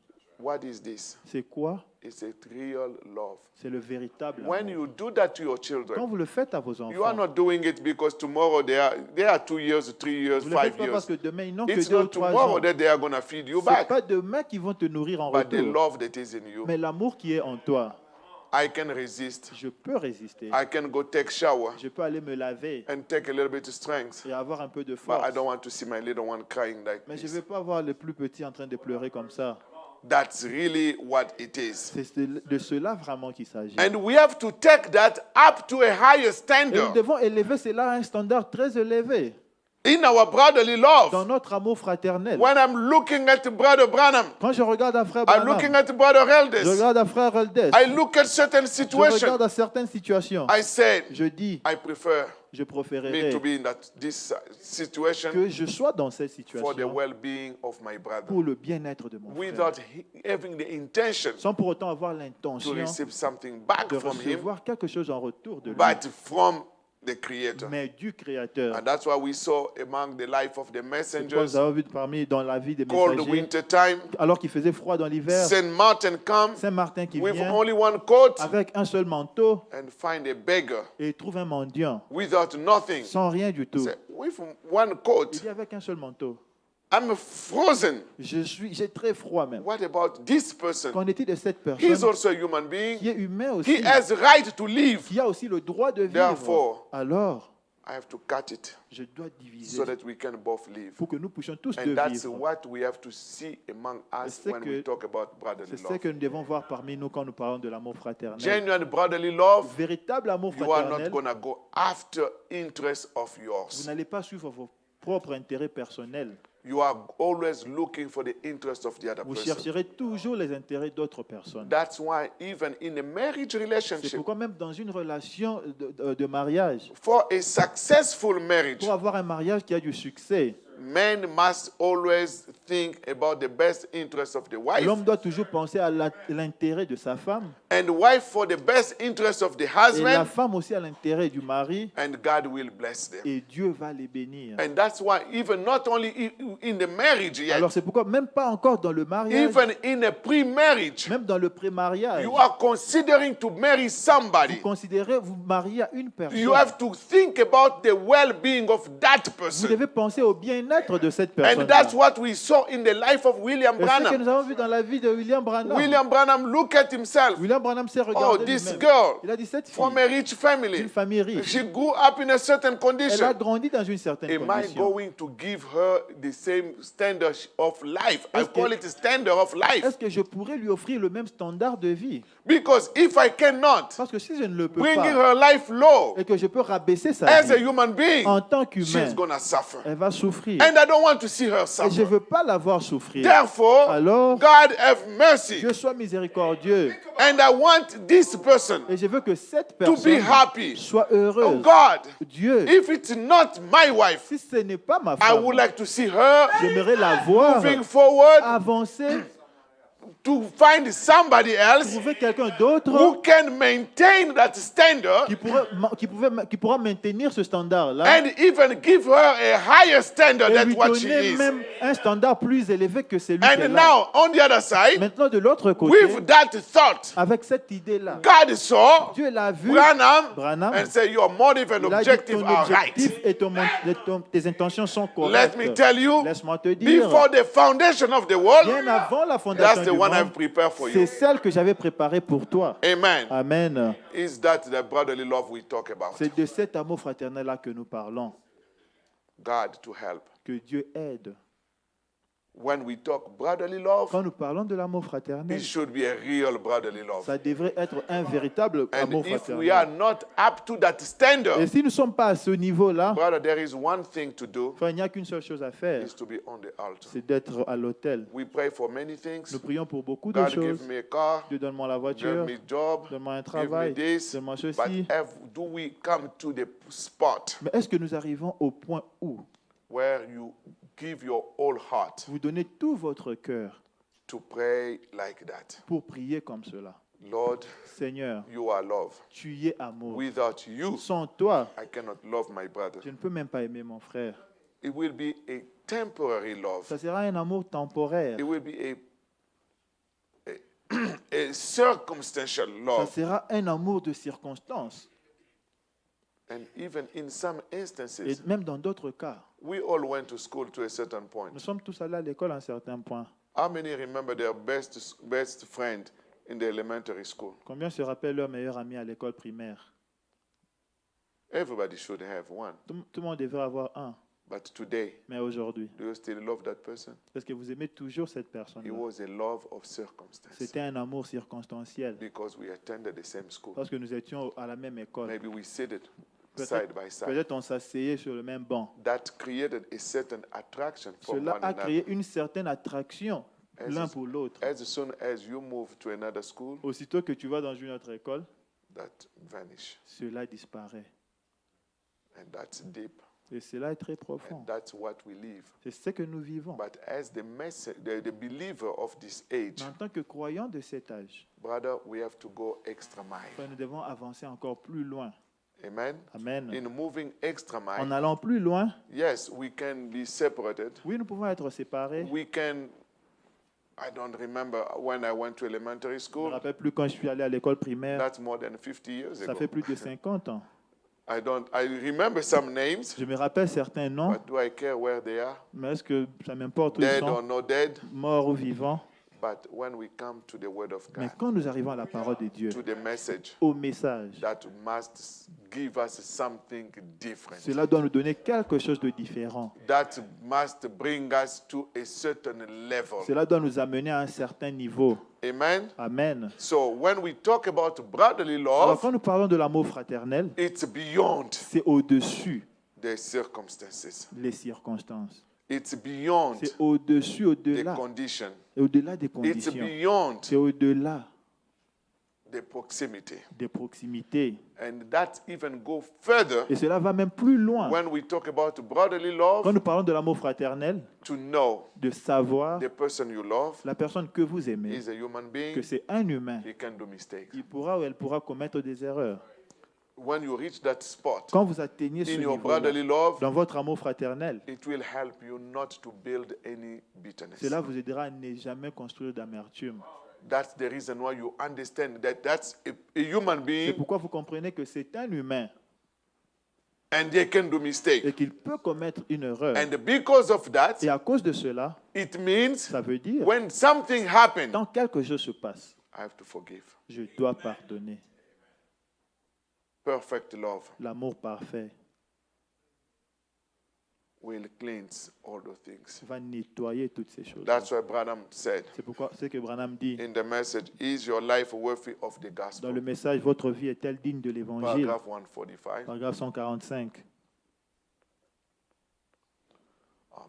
What is this? C'est quoi? It's a real love. C'est le véritable When amour. you do that to your Quand children, vous le faites à vos you are enfants, not doing it because tomorrow they are 2 years, 3 years, vous ne le faites 5 pas parce years. que demain, ils n'ont que It's 2 ou not 3 tomorrow ans. that they are going to feed you Ce n'est back, pas demain qu'ils vont te nourrir en but the retour, love that is in you. mais l'amour qui est en toi. I can resist. Je peux résister. I can go take shower Je peux aller me laver and take a little bit of strength, et avoir un peu de but force. I don't want to see my little one crying like Mais je ne this. veux pas voir le plus petit en train de pleurer comme ça. That's really what it is. C'est de cela vraiment qu'il s'agit. And we have to take that up to a higher Et nous standard devons élever cela à un standard très élevé in our brotherly dans love. notre amour fraternel. When I'm looking at Brother Branham, Quand je regarde un frère I'm looking Branham, at Brother je Elders, regarde un frère Elders, I look at certain je situations, regarde à certaines situations, I said, je dis, I prefer je me préférerais to be in this situation que je sois dans cette for the situation well-being of my brother, pour le bien-être de mon frère, without having the intention sans pour autant avoir to l'intention receive something back de from him, recevoir quelque chose en retour de lui, but from the Creator. mais du Créateur. And that's why we saw among the life of the C'est pourquoi messengers, nous avons vu parmi dans la vie des cold messagers, winter time, alors qu'il faisait froid dans l'hiver, Saint Martin come Saint-Martin qui with vient only one coat avec un seul manteau and find a beggar et il trouve un mendiant without nothing. sans rien du tout. Say, with one coat, Il dit avec un seul manteau. I'm frozen. J'ai très froid même. What about this person? Qu'en est-il de cette He's personne also a human being. qui est humain He aussi, has right to live. qui a aussi le droit de vivre? Therefore, Alors, I have to cut it je dois diviser so that we can both live. pour que nous puissions tous And de that's vivre. what we have to see among us c'est when que- we talk about brotherly C'est ce love. que nous devons voir parmi nous quand nous parlons de l'amour fraternel. Genuine brotherly love, Véritable amour you are not fraternel, going to go after interests of vous yours. n'allez pas suivre vos propres intérêts personnels. You are always looking for the interest of the other Vous person. chercherez toujours les intérêts d'autres personnes. That's why even in a marriage C'est relationship, pourquoi même dans une relation de mariage, for a successful marriage, pour avoir un mariage qui a du succès, men must always think about the best interest of the wife, l'homme doit toujours penser à l'intérêt de sa femme and wife for the best interest of the et la husband, femme aussi à l'intérêt du mari, and God will bless them. et Dieu va les bénir. And that's why even not only in the marriage yet, Alors c'est pourquoi même pas encore dans le mariage, even in a pre-marriage, même dans le pré-mariage, you are considering to marry somebody. vous considérez vous marier à une personne. You have to think about the well-being of that Vous person. devez penser au bien-être de cette And personne. that's what we saw in the life of William Et ce que Branham. nous avons vu dans la vie de William Branham. William Branham looked at himself. William Branham s'est Oh, regardé this lui-même. girl Il a dit, cette fille, from a rich family, d'une famille riche, she grew up in a certain elle a condition. grandi dans une certaine Am I condition. going to give her the same standard of life? I Est-ce que- call it a standard of life. Est-ce que je pourrais lui offrir le même standard de vie? Because if I cannot, Parce que si je ne le peux bringing pas, her life low et que je peux rabaisser sa as a vie, human being, en tant she's qu'humain, going to suffer. elle va souffrir. And I don't want to see her Et je ne suffer. veux pas la voir souffrir. Therefore, Alors, God have mercy. Dieu soit miséricordieux. And I want this person Et je veux que cette to be personne happy. soit Oh heureuse. God, Dieu, if it's not my wife, si ce n'est pas ma I femme, would like to see her j'aimerais la voir moving forward avancer, to find somebody else trouver quelqu'un d'autre who can maintain that standard qui pourra maintenir ce standard-là and even give her a higher standard et than lui what she donner is. même un standard plus élevé que celui qu'elle And a. now, on the other side, Maintenant, de l'autre côté, with that thought, avec cette idée-là, God saw Dieu l'a vu, Branham Branham, and said, your motive and il a dit objective ton are objectif right. et tes intentions sont Let correctes. me tell you, Laisse-moi te dire, before the foundation of the world, bien avant la fondation that's du the one I've monde, prepared for c'est you. celle que j'avais préparée pour toi. Amen. Amen. Is that the brotherly love we talk about? C'est de cet amour fraternel-là que nous parlons. God to help. Que Dieu aide. When we talk brotherly love, Quand nous parlons de l'amour fraternel, it should be a real brotherly love. ça devrait être un véritable And amour if we are fraternel. not up to that Et standard, si nous ne sommes pas à ce niveau-là, brother, there is one thing to do, enfin, il n'y a qu'une seule chose à faire, is to be on the altar. c'est d'être à l'autel. We pray for many Nous things. prions pour beaucoup de God give choses. me a car, Dieu, donne-moi la give voiture, me a job, donne-moi un give me travail, this. donne-moi But ceci. do we come to the spot Mais est-ce que nous arrivons au point où where you give your whole heart vous donnez tout votre cœur to pray like that? pour prier comme cela? Lord, Seigneur, you are love. tu y es amour. Without you, Sans toi, I cannot love my brother. je ne peux même pas aimer mon frère. It will be a temporary love. Ça sera un amour temporaire. It will be a a circumstantial Ça love. sera un amour de circonstance. And even in some Et instances, même dans d'autres cas, we all went to school to a certain point. nous sommes tous allés à l'école à un certain point. How many remember their best friend in the elementary school? Combien se rappellent leur meilleur ami à l'école primaire? Everybody should have one. Tout le monde devrait avoir un. But today, Mais aujourd'hui, do you still love that person? est-ce que vous aimez toujours cette personne? It was a love of circumstance. C'était un amour circonstanciel. Because we attended the same school. Parce que nous étions à la même école. Maybe we sit it side by side. Peut-être on s'asseyait sur le même banc. That created a certain attraction for Cela one a another. créé une certaine attraction l'un pour l'autre. As soon as you move to another school, Aussitôt que tu vas dans une autre école, that vanish. cela disparaît. And that's deep. Et cela est très profond. And that's what we live. C'est ce que nous vivons. But as the believer of this age, Mais en tant que croyants de cet âge, brother, we have to go extra mile. nous devons avancer encore plus loin. Amen. Amen. In moving extra En mile, allant plus loin, yes, we can be separated. oui, nous pouvons être séparés. We can. I don't remember when I went to elementary Je ne me school. rappelle plus quand je suis allé à l'école primaire. That's more than 50 years Ça ago. fait plus de 50 ans. I remember some names, Je me rappelle certains noms, but do I care where they are? mais est-ce que ça m'importe où ils Dead or sont, not dead? morts ou vivants? But when we come to the word of Mais God, quand nous arrivons à la parole de Dieu, to the message, au message, that must give us something different. cela doit nous donner quelque chose de différent. That must bring us to a certain level. Cela doit nous amener à un certain niveau. Amen. Amen. So when we talk about brotherly Alors love, quand nous parlons de l'amour fraternel, it's beyond c'est au-dessus the circumstances. des circonstances. It's beyond C'est au-dessus, the au-delà. condition. Et au-delà des It's conditions. beyond C'est au-delà the proximity. des proximités. And that even go further Et cela va même plus loin. when we talk about brotherly Quand love, nous parlons de l'amour fraternel, to know de savoir the person you love la personne que vous aimez, is a human being. que c'est un humain, He can do mistakes. il pourra ou elle pourra commettre des erreurs. When you reach that spot Quand vous atteignez ce in your niveau brotherly love, dans votre amour fraternel, it will help you not to build any bitterness. cela vous aidera à ne jamais construire d'amertume. That's the reason why you understand that that's a human C'est being pourquoi vous comprenez que c'est un humain and they can do mistakes. et qu'il peut commettre une erreur. And because of that, Et à cause de cela, it means ça veut dire, when something happens, quand quelque chose se passe, I have to forgive. je dois pardonner. Perfect love L'amour parfait will cleanse all those things. va nettoyer toutes ces choses. That's why Branham said C'est pourquoi ce que Branham dit in the message, is your life worthy of the dans gospel? le message, votre vie est-elle digne de l'évangile? Paragraph 145. Paragraphe 145.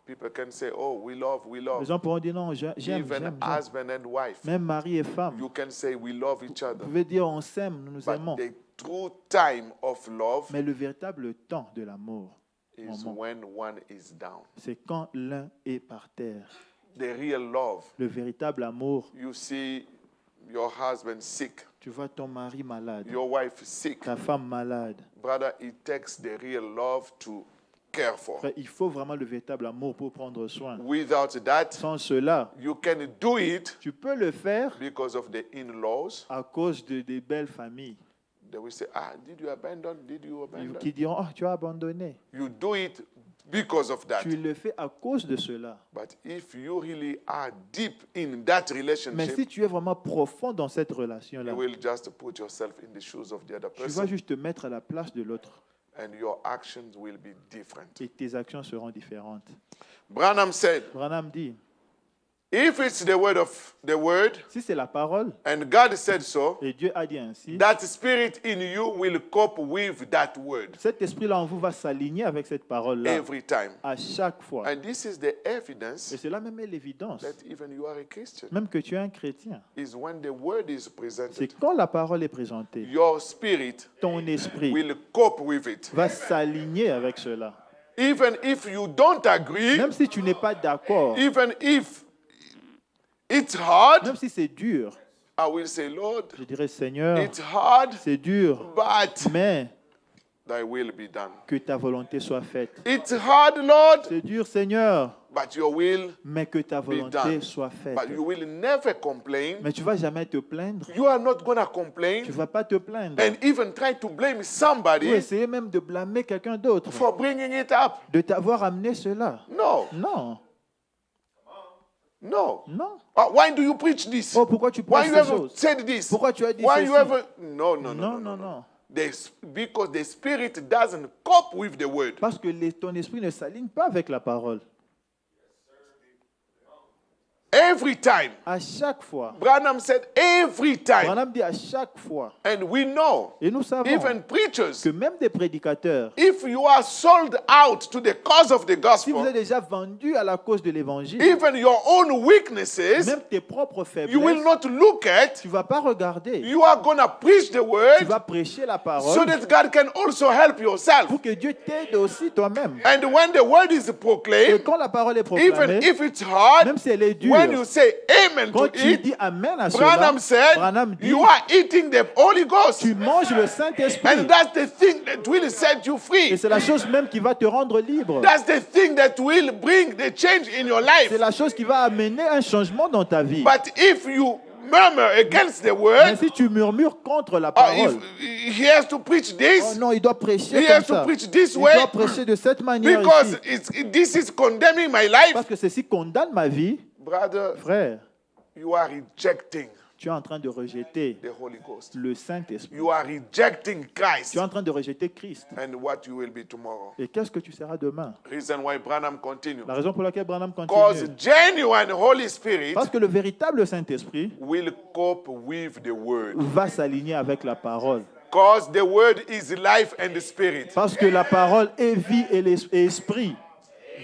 People can say, oh, we love. Les gens pourront dire non, j'aime, Even j'aime. husband and wife. Même mari et femme. You can say we love each Vous other. pouvez dire on s'aime, nous nous But aimons. the true time of love Mais le véritable temps de l'amour, is moment, when one is down. c'est quand l'un est par terre. The real love. Le véritable amour, You see your husband sick, tu vois ton mari malade, your wife sick. ta femme malade. Brother, it takes the real love to care for. Frère, il faut vraiment le véritable amour pour prendre soin. Without that, Sans cela, you can do it tu peux le faire because of the in-laws. à cause des belles familles They will say, did you abandon? Did you abandon? qui diront, oh, tu as abandonné. You do it because of that. Tu le fais à cause de cela. But if you really are deep in that Mais relationship, si tu es vraiment profond dans cette relation-là, you will just put yourself in the shoes of the other tu vas person, juste te mettre à la place de l'autre and your actions will be different. et tes actions seront différentes. Branham said, Branham dit, if it's the word, si c'est la parole, and God said so, et Dieu a dit ainsi, that spirit in you will cope with that word cet esprit-là en vous va s'aligner avec cette parole-là every time. à chaque fois. And this is the Et evidence cela même est l'évidence, that even you are a Christian. même que tu es un chrétien. Is when the word is C'est presented, quand la parole est présentée, your spirit ton esprit will cope with it. va s'aligner avec cela. Even if you don't agree, Même si tu n'es pas d'accord, even if it's hard, même si c'est dur, I will say, Lord, je dirais, Seigneur, it's hard, c'est dur, but mais thy will be done. que ta volonté soit faite. It's hard, Lord, C'est dur, Seigneur, but your will, mais que ta be volonté done. soit faite. But you will never complain. Mais tu ne vas jamais te plaindre. You are not going to Tu complain ne vas pas te plaindre. and even try to blame Ou somebody essayer même de blâmer quelqu'un d'autre, for bringing it up. de t'avoir amené cela. No, Non, no. non. Why do you preach this? Oh, pourquoi tu Why prêches you ces ever choses? said this? Pourquoi tu as dit Why ceci? you ever? No, no, no, Non, no, no, non, non. Because the spirit doesn't cope with the word. Parce que ton esprit ne s'aligne pas avec la parole. Every time. À chaque fois. Branham said every time. Branham dit à chaque fois. And we know, Et nous savons even preachers, que même des prédicateurs, if you are sold out to the cause of the si vous gospel, êtes déjà vendu à la cause de l'évangile, even your own weaknesses, même tes propres you will faiblesses, not look at. tu ne vas pas regarder. You are going to preach the Tu word vas prêcher la so parole that God can also help yourself. pour que Dieu t'aide aussi toi-même. And when the word is Et proclaimed, quand la parole est even proclamée, if it's hard, même si elle est dure, when you say amen quand to tu it, dis Amen à cela, Branham said, Branham dit, you are eating the Holy Ghost. tu manges le Saint-Esprit. And that's the thing that will set you Et free. c'est la chose même qui va te rendre libre. That's the thing that will bring the change in your life. C'est la chose qui va amener un changement dans ta vie. But if you murmur against the Mais word, si tu murmures contre la parole, if he has to preach oh this, non, il doit prêcher he comme has to ça. preach this Il way, doit prêcher de cette manière because ici. this is condemning my life. Parce que ceci condamne ma vie. Brother, Frère, you are rejecting tu es en train de rejeter the Holy Ghost. le Saint-Esprit. You are rejecting Christ. Tu es en train de rejeter Christ. And what you will be tomorrow. Et qu'est-ce que tu seras demain? Reason why Branham continues. La raison pour laquelle Branham Because continue. genuine Holy Spirit Parce que le véritable Saint-Esprit will cope with the word. va s'aligner avec la parole. Because the word is life and spirit. Parce que la parole est vie et esprit.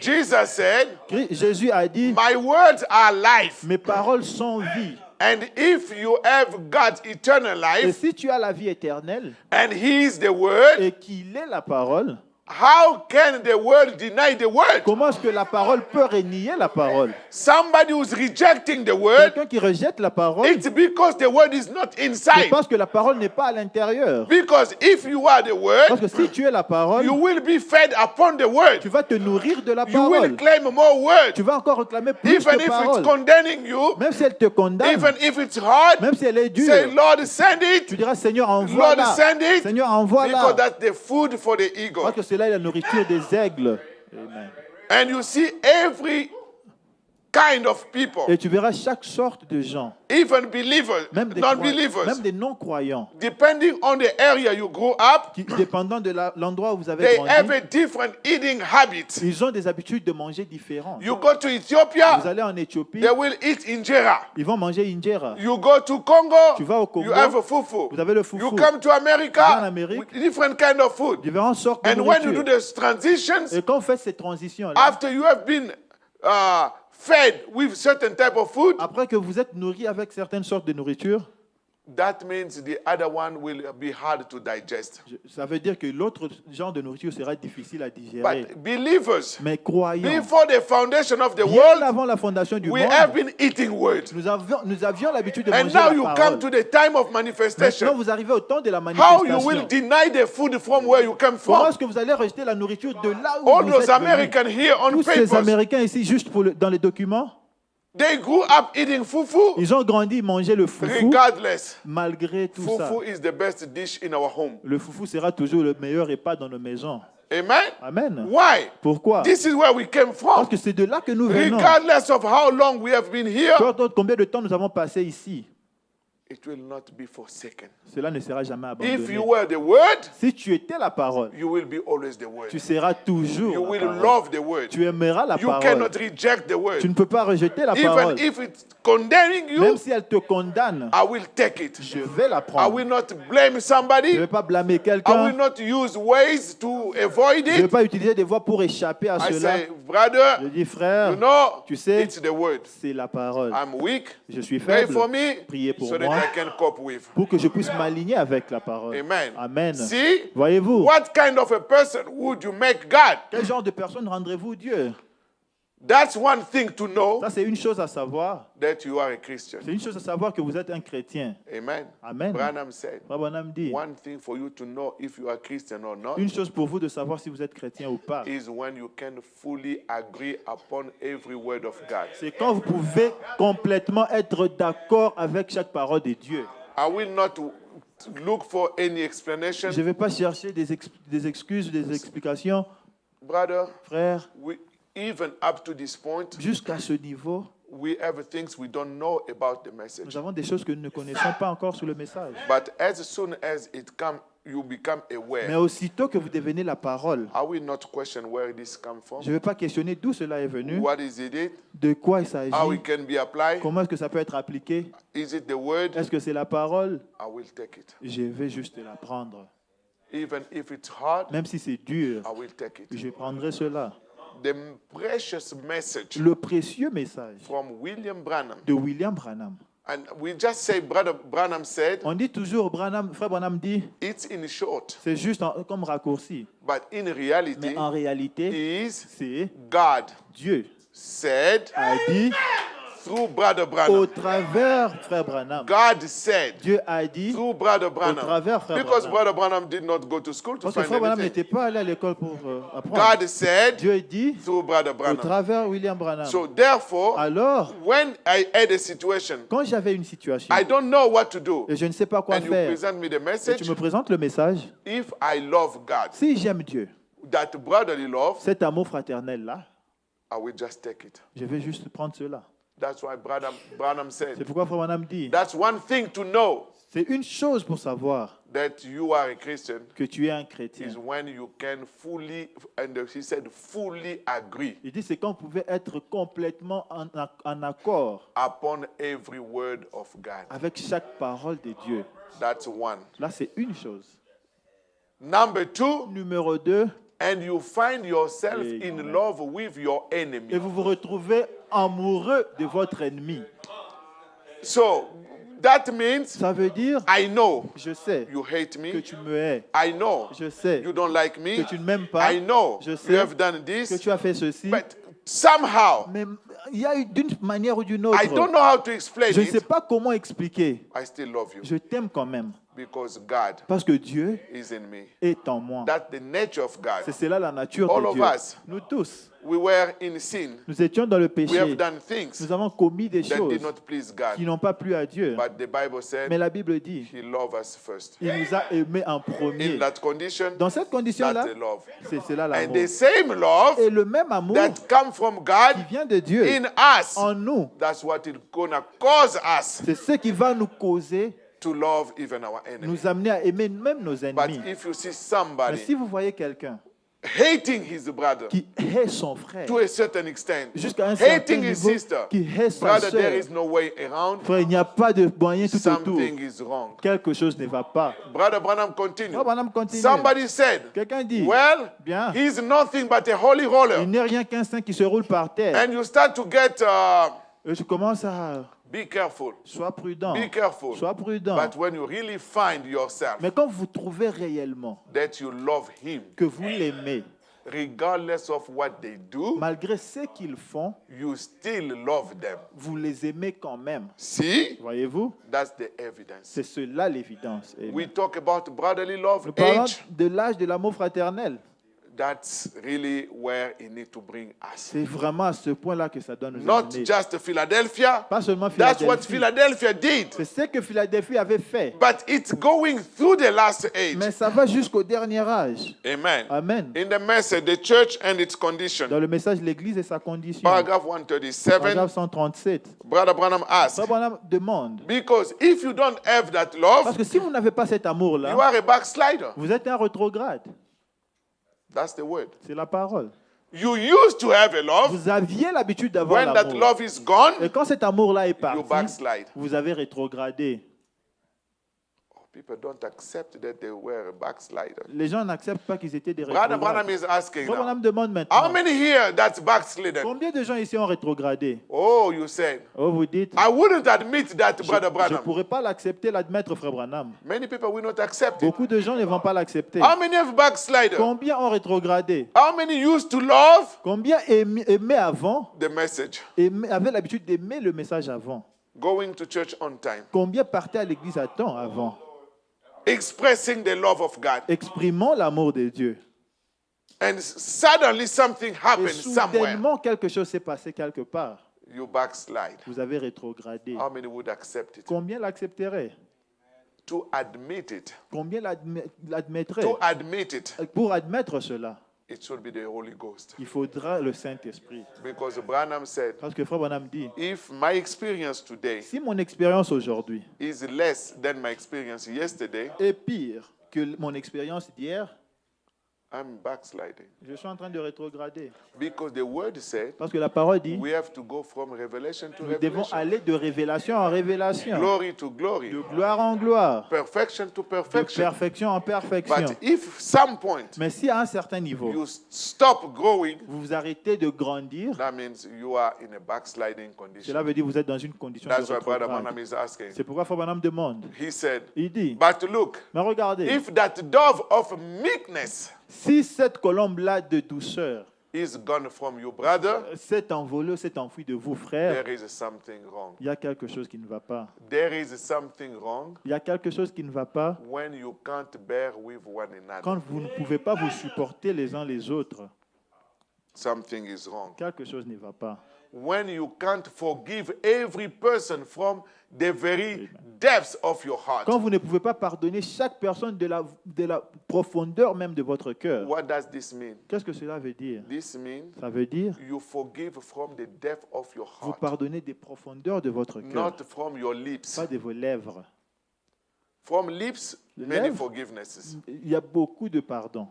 Jesus said, Jésus a dit, my words are life. mes paroles sont vie. And if you have got eternal Et life, si tu as la vie éternelle and he is the word, et qu'il est la parole, how can the world deny the word? comment est-ce que la parole peut renier la parole? Somebody who's rejecting the word, Quelqu'un qui rejette la parole, it's because the word is not c'est inside. parce que la parole n'est pas à l'intérieur. Because if you are the Parce word, que si tu es la parole, you will be fed upon the word. tu vas te nourrir de la You will parole. claim more word. Tu vas encore réclamer plus Even de if it's parole. condemning you, Même si elle te condamne, even if it's hard, même si elle est dure, say, Lord, send tu it. diras, Seigneur, envoie Lord, là. send it. Seigneur, envoie Because là. that's the food for the eagle. Parce que c'est là la nourriture des aigles. Amen. And you see every kind of people, Et tu verras chaque sorte de gens, even believers, même des, non-believers, même des non-croyants, depending on the area you grow up, qui, dépendant de l'endroit où vous avez they grandi, have a different eating habit. ils ont des habitudes de manger différentes. You go to Vous Ethiopia, allez en Éthiopie, they will eat injera. ils vont manger injera. You go to Congo, Tu vas au Congo, you have a fufu. vous avez le You foufou. come to Tu viens en America, Amérique, with different kind of food. différentes sortes de And when you do nourriture. the transitions, Et quand on fait ces transitions-là, after you have been fed with certain type of food, après que vous êtes nourri avec certaines sortes de nourriture, that means the other one will be hard to digest. ça veut dire que l'autre genre de nourriture sera difficile à digérer. But believers, Mais croyants, before the foundation of the bien world, avant la fondation du we have monde, been eating word. nous avions l'habitude de And manger now la you parole. come to the time of Maintenant, manifestation. vous arrivez au temps de la How you will manifestation. deny the food from where you come Comment from? est-ce que vous allez rejeter la nourriture de là où All vous those êtes venus? Americans here on Tous ces papers, Américains ici, juste dans les documents, they grew up eating fufu ils ont grandi, mangé le foufou, regardless. malgré tout ça. Fufu is the best dish in our home. Le foufou sera toujours le meilleur repas dans nos maisons. Amen? Amen. Why? Pourquoi? This is where we came Parce from. que c'est de là que nous venons. Regardless of how long we have been here, Combien de temps nous avons passé ici? it will not be forsaken. Cela ne sera jamais If abandonné. you were the word, Si tu étais la parole, you will be always the word. tu seras toujours You la will parole. love the word. Tu aimeras la You parole. cannot reject the word. Tu ne peux pas rejeter la Even parole. if it's condemning Même you, si elle te condamne, I will take it. je vais la I prendre. will not blame Je ne somebody. vais pas blâmer I quelqu'un. will not use ways to avoid Je ne vais it. pas utiliser des voies pour échapper à I cela. say, brother, Je dis, frère, you know, tu sais, it's the word. c'est la parole. I'm weak. Je suis Pray faible. for me Priez pour so that moi I can cope with. pour que je puisse m'aligner avec la parole. Amen. Amen. See, Voyez-vous, what kind of a person would you make God? quel genre de personne rendrez-vous Dieu? That's one thing to know Ça, c'est une chose à savoir. that you are a Christian. C'est une chose à savoir que vous êtes un chrétien. Amen. Amen. Branham said, Frère Branham dit, one thing for you to know if you are Christian or not une chose pour vous de savoir si vous êtes chrétien ou pas, is when you can fully agree upon every word of God. c'est quand vous pouvez complètement être d'accord avec chaque parole de Dieu. I will not look for any explanation. Je ne vais pas chercher des excuses, des explications. Brother, Frère, even up to this point, jusqu'à ce niveau, we have things we don't know about the message. nous avons des choses que nous ne connaissons pas encore sur le message. But as soon as it comes, you become Mais aware. aussitôt que vous devenez la parole, I will not question where this comes from, je ne vais pas questionner d'où cela est venu, what is it, de quoi il how s'agit, it can be applied, comment est-ce que ça peut être appliqué, is it the word, est-ce que c'est la parole, I will take it. je vais juste la prendre. Even if it's hard, Même si c'est dur, I will take it. je prendrai cela. The precious message Le précieux message from William Branham. de William Branham. And we just say, Brother Branham said, On dit toujours, frère Branham dit, it's in short. c'est juste comme raccourci. But in reality, Mais en réalité, is c'est God Dieu said a dit through Brother au Branham. travers frère Branham. God said Dieu a dit through Brother au Branham. travers frère Because Branham. Brother Branham did not go to school to Parce que find frère Branham anything. n'était pas allé à l'école pour apprendre. God said Dieu dit through Brother au Branham. travers William Branham. So therefore, Alors, when I had a situation, quand j'avais une situation I don't know what to do. et je ne sais pas quoi And you faire, present me the et message. tu me présentes le message, If I love God, si j'aime Dieu, that brotherly love, cet amour fraternel-là, I will just take it. je vais juste prendre cela. That's why Branham C'est said, pourquoi frère Branham dit, that's one thing to know c'est une chose pour savoir that you are a Christian que tu es un chrétien. is when you can fully, and he said, fully agree Il dit, c'est quand vous pouvez être complètement en accord upon every word of God. avec chaque parole de Dieu. That's one. Là, c'est une chose. Number two, Numéro 2, and you find yourself Amen. in love with your et enemy. vous vous retrouvez amoureux de votre ennemi. So that means Ça veut dire, I know je sais you hate que me. tu me hais. I know Je sais you don't like me. que tu ne m'aimes pas. I know Je you sais have done que this. tu as fait ceci. But somehow, Mais il y a eu d'une manière ou d'une autre. I don't know how to explain Je ne sais it. pas comment expliquer. I still love you Je t'aime quand même. because God Parce que Dieu is in me. est en moi. That's the nature of God. C'est cela la nature All de of Dieu. us. Nous tous, We were in sin. nous étions dans le We have péché. done things Nous avons commis des that choses did not please qui God. n'ont pas plu à Dieu. But the Bible said Mais la Bible dit, He loved us first. il nous a aimés en In premier. that condition, Dans cette condition-là, that's the love. c'est là And l'amour. the same love Et le même amour that comes from God qui vient de Dieu in us, en nous, that's what is gonna cause us c'est ce qui va nous causer, to love even our enemies. nous amener à aimer même nos But ennemis. if you see Mais somebody si vous voyez quelqu'un hating his brother qui hait son frère, to a certain extent, jusqu'à un certain hating his niveau, sister, qui hait sa brother, there sœur, is no way around. frère, il n'y a pas de moyen tout autour. Something is wrong. Quelque chose ne va pas. Brother Branham continued. Frère Branham continue. Somebody said, Quelqu'un dit, well, bien, he's nothing but a holy roller. il n'est rien qu'un saint qui se roule par terre. And you start to get, Et je commence à... be careful, Sois prudent. be careful. Sois prudent. But when you really find yourself Mais quand vous trouvez réellement that you love him, que vous l'aimez, regardless of what they do, malgré ce qu'ils font, you still love them. vous les aimez quand même. See? Voyez-vous? That's the evidence. C'est cela l'évidence. Amen. We talk about brotherly love, Nous parlons age. de l'âge de l'amour fraternel. That's really where it needs to bring us. C'est vraiment à ce point-là que ça doit nous Not amener. just Philadelphia. Pas seulement That's what Philadelphie. Philadelphia did. C'est ce que Philadelphie avait fait. But it's going through the last age. Mais ça va jusqu'au dernier âge. Amen. Amen. In the message, the church and its condition. Dans le message, l'Église et sa condition. Paragraph 137, Paragraphe 137. Brother Branham asked, Frère Branham demande. because if you don't have that Parce love, que si vous n'avez pas cet you amour-là, are a backslider. vous êtes un rétrograde. That's the word. C'est la parole. You used to have a love. Vous aviez l'habitude d'avoir When that l'amour. love is gone, Et quand cet amour-là est you parti, backslide. vous avez rétrogradé. People don't accept that they were a backslider. Les gens n'acceptent pas qu'ils étaient des Brother rétrogrades. Branham is asking Frère now. Branham demande How maintenant, many here that's backslidden? combien de gens ici ont rétrogradé? Oh, you said. Oh, vous dites, I wouldn't admit that, Brother je ne Branham. pourrais pas l'accepter, l'admettre, Frère Branham. Many people will not accept it. Beaucoup de gens ne vont pas l'accepter. How many have backslided? Combien ont rétrogradé? How many used to love Combien aimaient avant, the message? avaient l'habitude d'aimer le message avant? Going to church on time. Combien partaient à l'église à temps avant? Expressing the love of God. Exprimons l'amour de Dieu. And suddenly something Et happened somewhere. soudainement, quelque chose s'est passé quelque part. You backslide. Vous avez rétrogradé. How many would accept it? Combien l'accepteraient? To admit it. Combien l'admettraient? To admit it. Pour admettre cela, It should be the Holy Ghost. il faudra le Saint-Esprit. Because Branham said, Parce que Frère Branham dit, if my experience today si mon expérience aujourd'hui is less than my experience yesterday, est pire que mon expérience d'hier, I'm backsliding. je suis en train de rétrograder. Because the word said, Parce que la parole dit, we have to go from revelation to nous devons revelation. aller de révélation en révélation, Glory to glory. de gloire en gloire, Perfection to de perfection. perfection en perfection. But if some point Mais si à un certain niveau, you stop growing, vous vous arrêtez de grandir, that means you are in a backsliding condition. cela veut dire que vous êtes dans une condition de That's why Brother rétrograde. Branham is asking. C'est pourquoi Frère Branham demande. He said, Il dit, but look, mais regardez, if that dove of meekness si cette colombe-là de douceur is gone from you, brother, s'est envolée, s'est enfuie de vous, frère, there is something wrong. il y a quelque chose qui ne va pas. There is something wrong Il y a quelque chose qui ne va pas when you can't bear with one another. quand vous ne pouvez pas vous supporter les uns les autres. Something is wrong. Quelque chose ne va pas. When you can't forgive every person from the very depths of your heart. Quand vous ne pouvez pas pardonner chaque personne de la profondeur même de votre cœur. What does this mean? Qu'est-ce que cela veut dire? This means Ça veut dire you forgive from the depth of your vous heart, pardonnez des profondeurs de votre cœur, not from your lips. pas de vos lèvres. From lips, Les many lèvres? forgivenesses. Il y a beaucoup de pardon.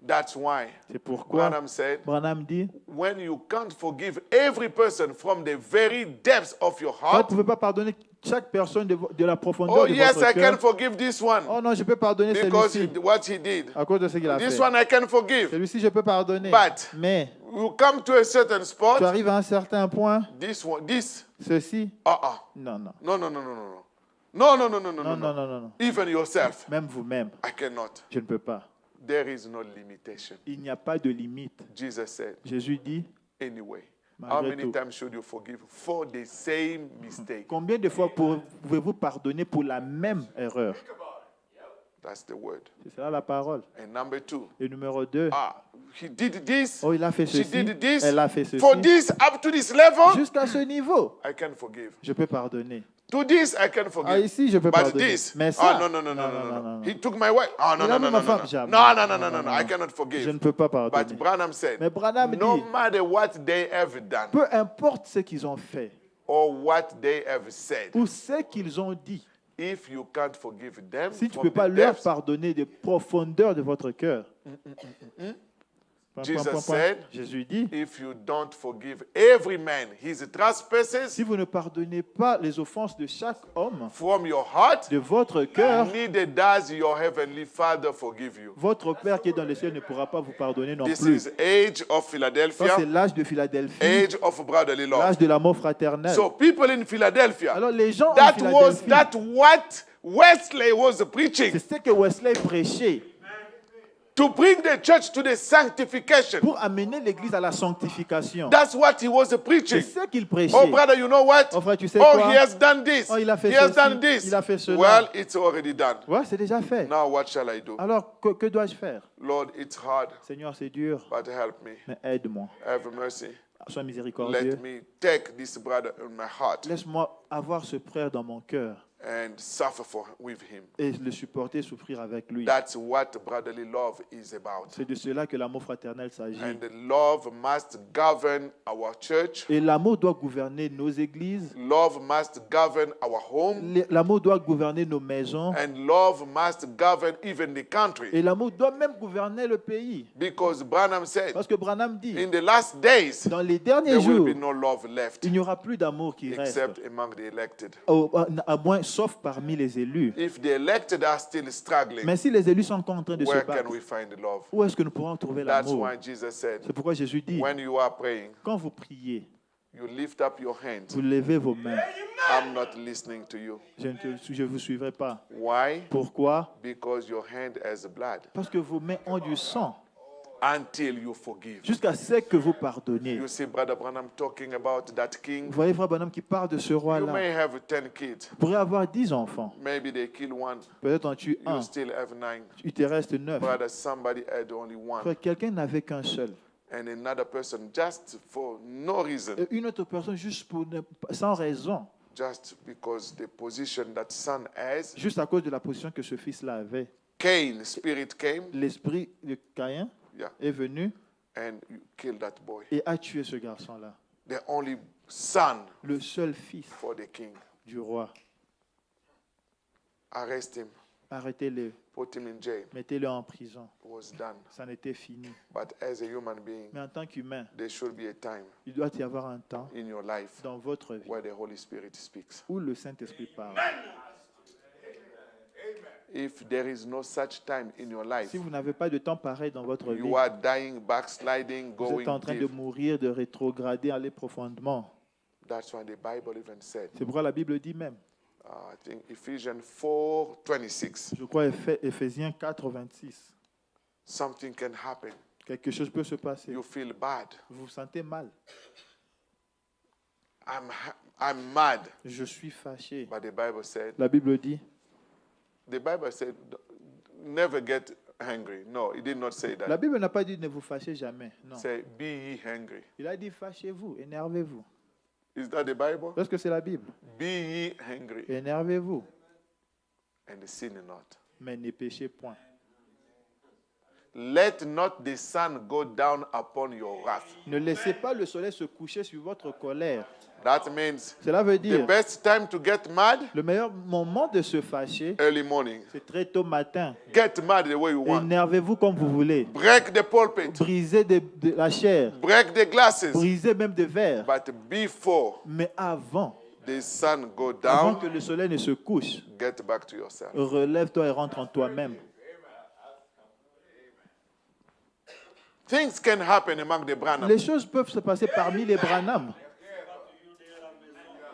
That's why C'est pourquoi Branham said, Branham dit, when you can't forgive every person from the very depths of your quand vous ne heart, pouvez pas pardonner chaque personne de la profondeur oh de yes, votre I can cœur, forgive this one oh non, je peux pardonner because celui-ci what he did. à cause de ce qu'il a This fait. one I can forgive. Celui-ci, je peux pardonner. But Mais you come to a certain tu spot, arrives à un certain point, this one, this, ceci, no, non. no, no, no, no, no, no. No, no, no, no, no, Non, no, non, no. non, non. Even yourself, Même vous-même, I cannot. je ne peux pas. There is no limitation. Il n'y a pas de limite. Jesus said, Jésus dit, anyway, how Malgré many tout. times should you forgive for the same mistake? combien de fois pouvez-vous pardonner pour la même erreur? That's the word. C'est ça la parole. And number two, Et numéro 2, he did this, oh, il a fait she ceci, did this, elle a fait ceci. for this, up to this level, Jusqu'à ce niveau, I can forgive. je peux pardonner. To this, I can Ah, forgive. ici, je peux But pardonner. this, Mais ça, no, no, no, no, non, no, non, no, non. He took my wife. Oh, no, Il a no, mis no, ma no, femme, no. jamais. No, no, no, no, no, Non, no. non, I cannot je forgive. ne peux pas pardonner. But Branham said, Mais Branham no dit, matter what they have done peu importe ce qu'ils ont fait or what they have said, ou ce qu'ils ont dit, if you can't forgive them si tu ne from peux pas the leur depths, pardonner des profondeurs de votre cœur, Jesus said, Jésus dit, if you don't forgive every man his trespasses si vous ne pardonnez pas les offenses de chaque homme from your heart, de votre cœur, neither does your heavenly Father forgive you. votre Père qui est dans les cieux ne pourra pas vous pardonner non This plus. is age of Ça, Philadelphia, c'est l'âge de Philadelphie, age of brotherly love. l'âge de l'amour fraternel. So people in Philadelphia, Alors les gens en that Philadelphie, what Wesley was preaching, c'est ce que Wesley prêchait to bring the church to the sanctification. pour amener l'Église à la sanctification. That's what he was C'est preaching. ce qu'il prêchait. Oh brother, you know what? Oh frère, tu sais Oh, quoi? he has done this. Oh, il a fait He has ceci, done this. il a fait cela. Well, it's already done. Ouais, c'est déjà fait. Now what shall I do? Alors, que dois-je faire? Lord, it's hard, Seigneur, c'est dur, but help me. mais aide-moi. Have mercy. Sois Let miséricordieux. me take this brother in my heart Laisse-moi avoir ce frère dans mon cœur and suffer with him. et le supporter, souffrir avec lui. That's what brotherly love is about. C'est de cela que l'amour fraternel s'agit. And the love must govern our church. Et l'amour doit gouverner nos églises. Love must govern our home. L'amour doit gouverner nos maisons. And love must govern even the country. Et l'amour doit même gouverner le pays. Because Branham said, Parce que Branham dit, in the last days, dans les derniers there will jours, be no love left il n'y aura plus d'amour qui reste, except among the elected. à moins sauf parmi les élus. If the elected are still struggling, Mais si les élus sont encore en train de se where can battre, we find love? où est-ce que nous pourrons trouver That's l'amour? why Jesus said, C'est pourquoi Jésus dit, when you are praying, quand vous priez, you lift up your hands. vous levez vos mains. I'm not listening to you. Je ne vous suivrai pas. Why? Pourquoi? Because your hand has blood. Parce que vos mains ont du sang. Until you forgive. Jusqu'à ce que vous pardonniez. You see Brother Branham talking about that king. Vous voyez Frère Branham qui parle de ce You roi-là. may have 10 kids. Vous pourrez avoir 10 enfants. Maybe they kill one. Peut-être en tue un. You still have 9. Il te reste 9. Brother, somebody had only one. Frère, quelqu'un n'avait qu'un seul. And another person, just for no reason, Et une autre personne juste sans raison. just because the position that son has, Juste à cause de la position que ce fils-là avait. Cain, spirit came, L'esprit de Caïn yeah, est venu and you killed that boy. et a tué ce garçon-là. The only son Le seul fils for the king. du roi. Arrest him, Arrêtez-le. put him in jail. Mettez-le en prison. It was done. Ça en était fini. But as a human being, Mais en tant qu'humain, there should be a time il doit y avoir un temps in your life dans votre vie where the Holy Spirit speaks. où le Saint-Esprit parle. If there is no such time in your life, Si vous n'avez pas de temps pareil dans votre vie, you are dying, backsliding, vous êtes en going train de deep. mourir, de rétrograder, aller profondément. That's why the Bible even said, C'est pourquoi la Bible dit même, I think Ephesians 4:26, je crois Éphésiens 4, 26, something can happen. quelque chose peut se passer. You feel bad. Vous vous sentez mal. I'm mad. Je suis fâché. But the Bible said, never get angry. No, it did not say La that. Bible n'a pas dit ne vous fâchez jamais. Non. Say, be ye angry. Il a dit fâchez-vous, énervez-vous. Is that the Bible? Est-ce que c'est la Bible? Be ye angry Énervez-vous, and sin not. mais ne péchez point. Let not the sun go down upon your wrath. Ne laissez pas le soleil se coucher sur votre colère. That means Cela veut the dire, best time to get mad, le meilleur moment de se fâcher, early morning. c'est très tôt matin. Get mad the way you want. Énervez-vous comme vous voulez. Break the pulpit. Brisez de la chair. Break the glasses. Brisez même des verres. But before Mais avant the sun go que down, le soleil ne se couche, get back to yourself. relève-toi et rentre en toi-même. Things can happen among the Branham. Les choses peuvent se passer parmi les Branham.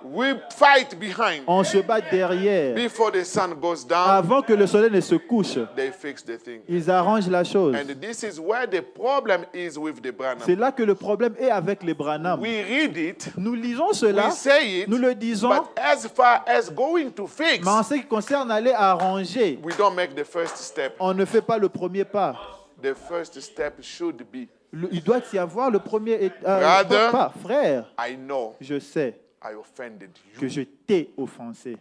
We fight behind. On se bat derrière. Before the sun goes down, Avant que le soleil ne se couche, they fix the thing. ils arrangent la chose. And this is where the problem is with the Branham. C'est là que le problème est avec les Branham. We read it, Nous lisons cela, we say it, nous le disons, but as far as going to fix, mais en ce qui concerne aller arranger, we don't make the first step. on ne fait pas le premier pas. The first step should be, Il doit y avoir le premier Brother, pas. Frère, I know je sais I offended que you. je t'ai offensé.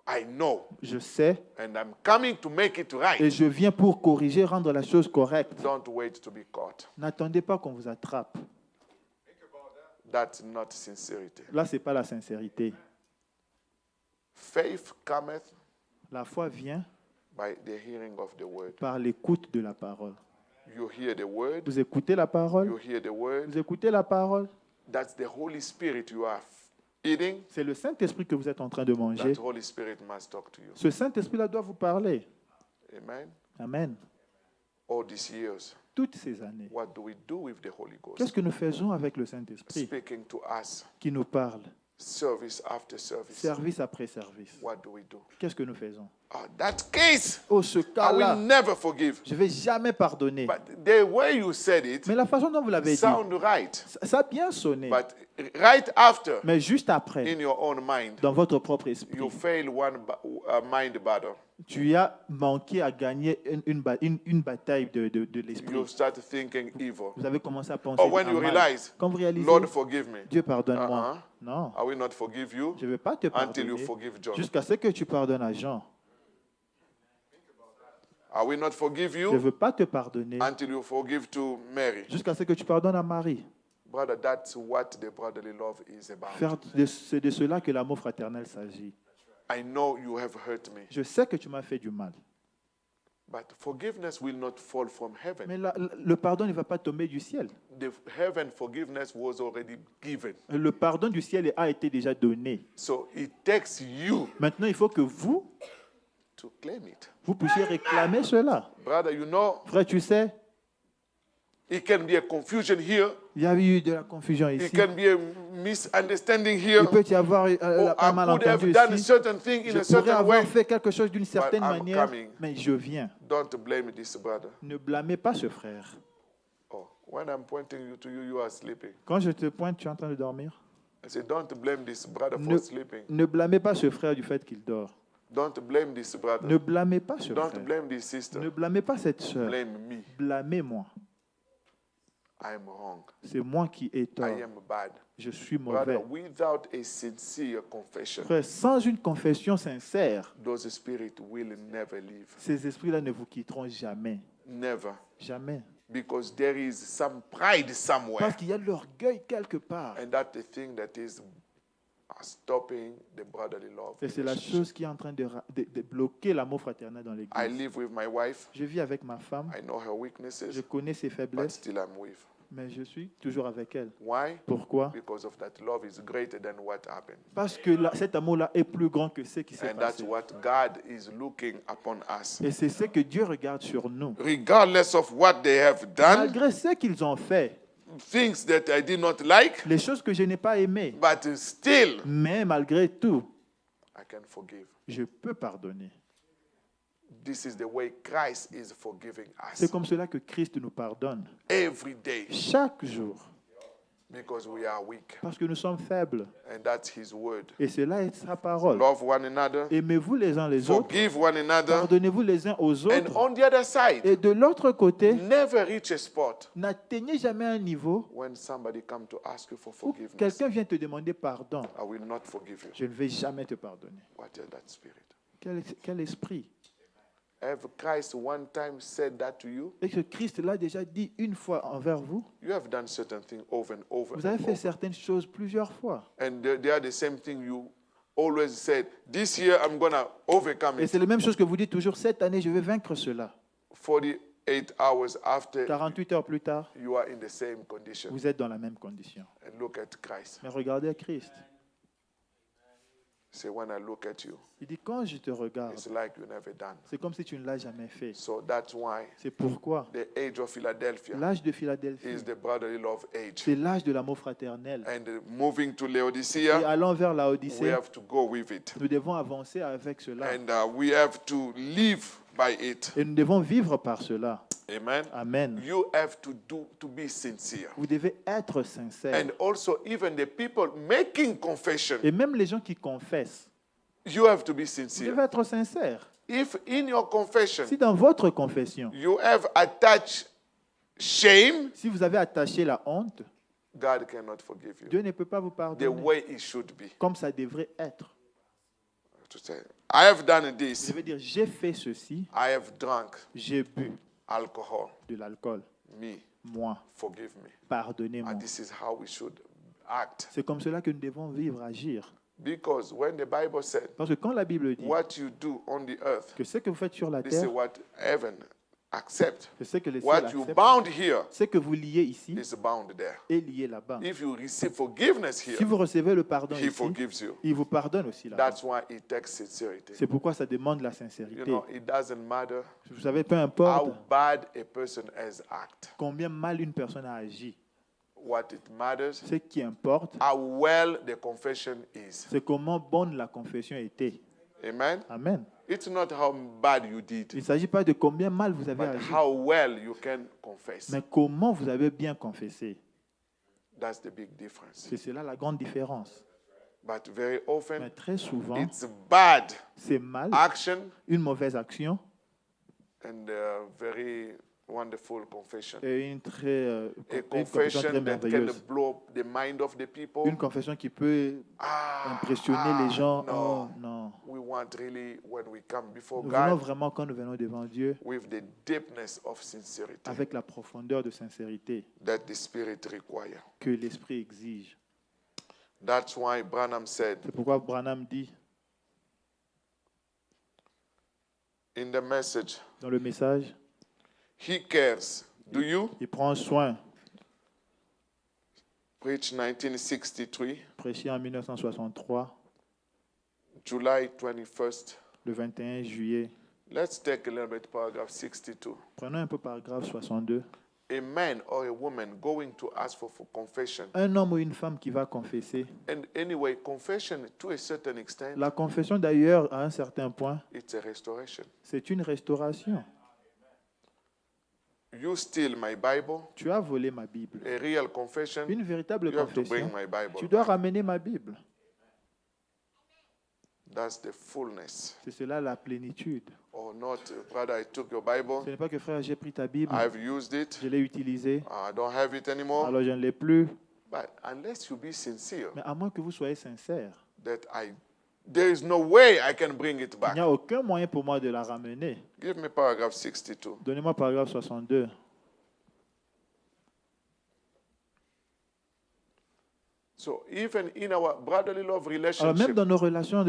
I know. Je sais And I'm coming to make it et right. je viens pour corriger, rendre la chose correcte. Don't wait to be caught. N'attendez pas qu'on vous attrape. That's not sincerity. Là, ce n'est pas la sincérité. Faith cometh La foi vient by the hearing of the word. par l'écoute de la parole. You hear the word, Vous écoutez la you parole? hear the word. Vous écoutez la parole? That's the Holy Spirit you are eating. C'est le Saint-Esprit que vous êtes en train de manger. That Holy Spirit must talk to you. Ce Saint-Esprit-là doit vous parler. Amen. Amen. All these years, Toutes ces années. what do we do with the Holy Qu'est-ce Ghost? que nous faisons avec le Saint-Esprit Speaking to us, qui nous parle, service after service. service après service? What do we do? Qu'est-ce que nous faisons? That case, Oh, ce I will cas-là, never forgive. je ne vais jamais pardonner. But the way you said it Mais la façon dont vous l'avez dit, sound right. ça a bien sonné. But right after, Mais juste après, in your own mind, dans votre propre esprit, you fail one mind battle. tu as manqué à gagner une bataille de l'esprit. You start thinking evil. Vous avez commencé à penser Or when à you mal. realize, Quand vous réalisez, Lord, forgive me. Dieu pardonne-moi. Uh-huh. Non, I will not forgive you je ne vais pas te until you pardonner forgive John. jusqu'à ce que tu pardonnes à Jean. I will not forgive Je ne you veux pas te pardonner until you forgive to Mary. jusqu'à ce que tu pardonnes à Marie. Brother, that's what the brotherly love is about. C'est de cela que l'amour fraternel s'agit. I know you have hurt me, Je sais que tu m'as fait du mal, But forgiveness will not fall from heaven. Mais le pardon ne va pas tomber du ciel. The heaven forgiveness was already given. Le pardon du ciel a été déjà donné. So it takes you Maintenant, il faut que vous claim it. Vous puissiez réclamer cela. Brother, you know, Frère, tu sais, it can be a confusion here. il y a eu de la confusion It ici. can be a misunderstanding here. Il peut y avoir Or un I could have malentendu done a ici. certain thing in Je a pourrais certain avoir way. fait quelque chose d'une certaine I'm manière, coming. mais je viens. Don't blame this brother. Ne blâmez pas ce frère. Oh, when I'm pointing you to you, you are sleeping. Quand je te pointe, tu es en train de dormir. I say, don't blame this brother Ne, for sleeping. ne blâmez pas ce frère du fait qu'il dort. Don't blame this brother. Ne blâmez pas ce Don't frère. blame this sister. Ne blâmez pas cette sœur. Blame me. Blâmez-moi. I am wrong. C'est moi qui ai tort. I am bad. Je suis Brother, mauvais. without a sincere confession, Frère, sans une confession sincère, those spirits will never leave. ces esprits-là ne vous quitteront jamais. Never. Jamais. Because there is some pride somewhere. Parce qu'il y a de l'orgueil quelque part. And that's the thing that is stopping the brotherly love. Et c'est la relationship. chose qui est en train de bloquer l'amour fraternel dans I l'église. live with my wife. Je vis avec ma femme. I know her weaknesses, Je connais ses but faiblesses, still I'm with. mais je suis toujours avec elle. Why? Pourquoi? Because of that love is greater than what happened. Parce que cet amour-là est plus grand que ce qui s'est And that's passé. what God is looking upon us. Et c'est ce que Dieu regarde sur nous. Regardless of what they have done, Malgré ce qu'ils ont fait, things that I did not like, les choses que je n'ai pas aimées, but still mais malgré tout, I can forgive. je peux pardonner. This is the way Christ is forgiving us C'est comme cela que Christ nous pardonne every day chaque jour, because we are weak. parce que nous sommes faibles. And that's His word. Et cela est sa parole. Love one another, Aimez-vous les uns les autres, forgive one another, pardonnez-vous les uns aux and autres. on the other side, Et de l'autre côté, never reach a spot n'atteignez jamais un niveau when somebody come to ask you for où forgiveness. quelqu'un vient te demander pardon. I will not forgive you. Je ne vais jamais te pardonner. What is that spirit? Quel esprit? Have Christ one time said that to you? Et que Christ l'a déjà dit une fois envers vous. You have done certain things over and over. Vous avez and fait over. certaines choses plusieurs fois. And they are the same thing you always said. This year I'm going to overcome Et it. c'est la même chose que vous dites toujours, cette année, je vais vaincre cela. 48 hours after, 48 heures plus tard, you are in the same condition. vous êtes dans la même condition. And look at Christ. Mais regardez Christ. Say, when I look at you, Il dit, quand je te regarde, it's like you never done. c'est comme si tu ne l'as jamais fait. So that's why C'est pourquoi the age of Philadelphia l'âge de Philadelphie, is the brotherly love age. c'est l'âge de l'amour fraternel. And moving to Et Laodicea, allant vers la we Odyssée, have to go with it. nous devons avancer avec cela. And we have to live by it. Et nous devons vivre par cela. Amen. Amen. You have to be sincere. Vous devez être sincère. And also, even the people making confession, Et même les gens qui confessent, you have to be vous sincere. devez être sincère. If in your confession Si dans votre confession, you have attached shame, si vous avez attaché la honte, God cannot forgive you Dieu ne peut pas vous the pardonner way it should be. comme ça devrait être. To say, I have done Je this. veux dire, j'ai fait ceci, I have drunk j'ai bu alcohol. de l'alcool. Me, Moi, forgive me. pardonnez-moi. And this is how we should act. C'est comme cela que nous devons vivre, agir. Because when the Bible said, Parce que quand la Bible dit what you do on the earth, que ce que vous faites sur la this is terre, what heaven accept. c'est ce que les cieux What you acceptent, bound here ce que vous liez ici is bound there. est lié là-bas. If you receive forgiveness Si here, vous recevez le pardon He ici, forgives you. il vous pardonne aussi là-bas. That's why it takes sincerity. C'est pourquoi ça demande la You sincérité. know, it doesn't matter Vous savez, peu how importe bad a person has acted. combien mal une personne a agi, What it matters, ce qui importe, how well the confession is. c'est comment bonne la confession était. Amen. Amen. It's not how bad you did, Il ne s'agit pas de combien mal vous avez but agi, how well you can confess. mais comment vous avez bien confessé. That's the big difference. C'est cela la grande différence. But very Mais often, très souvent, it's bad c'est mal, action une mauvaise action and very wonderful confession. et une A confession confession très that can merveilleuse. blow the mind of the people. Une confession qui peut impressionner les gens. Oh non. We want really, when we come before Nous voulons God, vraiment, quand nous venons devant Dieu, with the deepness of sincerity avec la profondeur de sincérité that the Spirit requires. que l'Esprit exige. That's why Branham said C'est pourquoi Branham dit In the message, Dans le message, he cares. Do you? il prend soin. Preach 1963, Prêché en 1963, July 21st. le 21 juillet. Let's take a little bit paragraph 62. Prenons un peu paragraphe 62. A man or a woman going to ask for confession. Un homme ou une femme qui va confesser. And anyway, confession to a certain extent, La confession d'ailleurs, à un certain point, it's a restoration. c'est une restauration. You steal my Bible, Tu as volé ma Bible. a real confession, Une véritable you have to bring confession, my Bible. tu dois ramener ma Bible. That's the fullness. C'est cela la plénitude. Or not, brother, I took your Bible, Ce n'est pas que frère, j'ai pris ta Bible, I've used it, je l'ai utilisée, I don't have it anymore. alors je ne l'ai plus. But unless you be sincere, Mais à moins que vous soyez sincère, that there is no way I can bring it il back. n'y a aucun moyen pour moi de la ramener. Give me paragraph 62. Donnez-moi paragraphe 62. So even in our brotherly love Alors même relationship, dans nos relations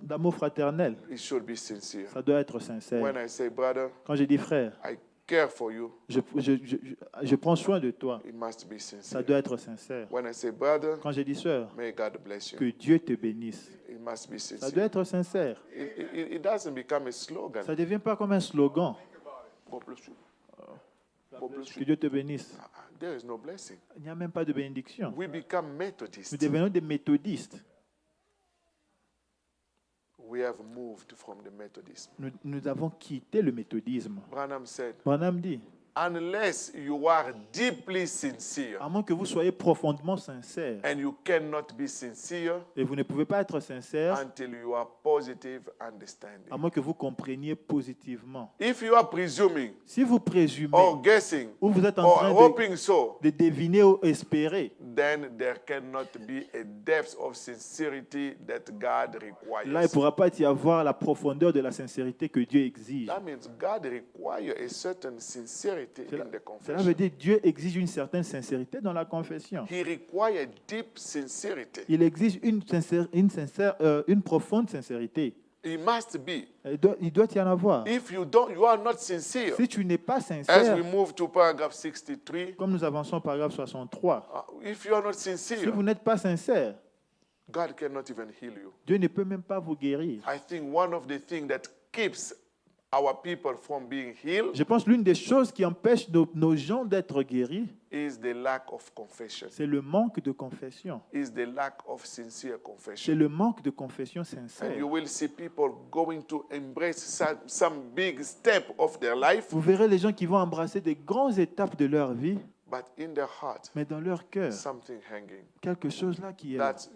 d'amour fraternel, it should be sincere. ça doit être sincère. When I say brother, Quand je dis frère, I care for you, je prends soin de toi, it must be ça sincere. doit être sincère. When I say brother, Quand je dis sœur, may God bless que you, Dieu te bénisse, it must be ça sincere. doit être sincère. It doesn't become a slogan. Ça ne devient pas comme un slogan. God bless you. God bless Que you. Dieu te bénisse. There is no blessing. Il n'y a même pas de bénédiction. We become Nous Methodists. devenons des méthodistes. We have moved from the Methodism. Nous avons quitté le méthodisme. Branham said, Branham dit, unless you are deeply sincere, à moins que vous soyez profondément sincère, and you cannot be sincere et vous ne pouvez pas être sincère, until you are positive understanding. à moins que vous compreniez positivement. If you are presuming Si vous présumez or guessing ou vous êtes en or train hoping so, de deviner ou espérer, then there cannot be a depth of sincerity that God là, il requires. ne pourra pas y avoir la profondeur de la sincérité que Dieu exige. That means God requires a certain sincerity Cela, in the cela confession. veut dire que Dieu exige une certaine sincérité dans la confession. He requires deep sincerity. Il exige une profonde sincérité. It must be. Il doit y en avoir. If you are not sincere. Si tu n'es pas As sincère, we move to paragraph 63, comme nous avançons au paragraphe 63, if you are not si sincere, vous n'êtes pas sincère, God cannot even heal you. Dieu ne peut même pas vous guérir. I think one of the things that keeps our people from being healed Je pense que l'une des choses qui empêche nos gens d'être guéris, is the lack of confession, c'est le manque de confession. is the lack of sincere C'est confession. le manque de confession And sincère. you will see people going to embrace some big step of their life, Vous verrez les gens qui vont embrasser des grandes étapes de leur vie, but in their heart, mais dans leur cœur, something hanging. quelque chose là qui est là. That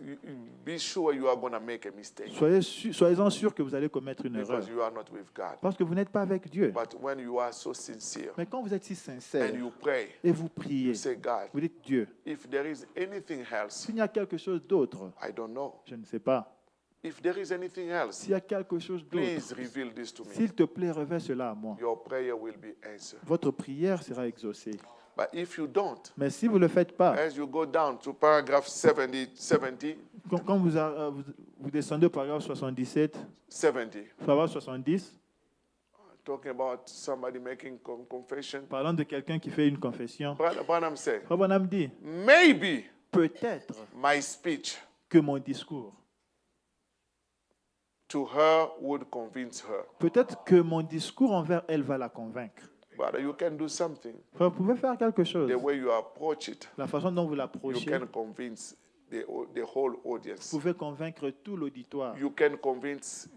be sure you are going to make a mistake Soyez-en sûrs que vous allez commettre une erreur. because you are not with God. Parce que vous n'êtes pas avec Dieu. But when you are so sincere Mais quand vous êtes si sincère and you pray, et vous you priez, say, God, vous dites Dieu, if there is anything else, s'il y a quelque chose d'autre, I don't know. je ne sais pas. If there is anything else, S'il y a quelque chose please d'autre, reveal this to me. s'il te plaît, révèle cela à moi. Your prayer will be answered. Votre prière sera exaucée. But if you don't, Mais si vous ne le faites pas, as you go down to paragraph 70, quand vous descendez au paragraphe 77, 70, paragraphe 70, talking about somebody making confession, parlant de quelqu'un qui fait une confession, Brother Branham said, Branham dit, maybe peut-être my speech que mon discours, to her would convince her. peut-être que mon discours envers elle va la convaincre. Brother, you can do something. Vous pouvez faire quelque chose. The way you approach it, La façon dont vous you l'approchez, can convince the whole vous audience. pouvez convaincre tout l'auditoire. You can convince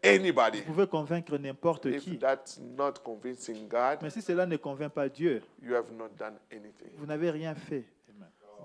anybody. Vous pouvez convaincre n'importe If qui. that's not convincing God, Mais si cela ne convainc pas Dieu, you have not done anything. vous n'avez rien fait.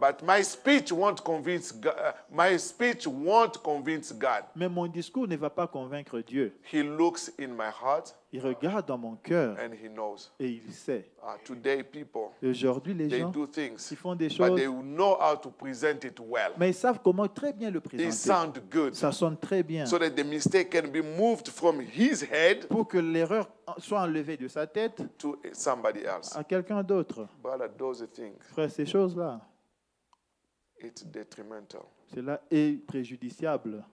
But my speech won't convince God. My speech won't convince God. Mais mon discours ne va pas convaincre Dieu. He looks in my heart Il regarde dans mon cœur and he knows. et il sait. Today, people, Et aujourd'hui, les they gens, do things, ils font des but choses, they know how to present it well. mais ils savent comment très bien le It présenter. sounds good, Ça sonne très bien. so that the mistake can be moved from his head Pour que l'erreur soit enlevée de sa tête to somebody else. à quelqu'un d'autre. Brother, those things, Frère, ces choses-là, it's detrimental. cela est préjudiciable.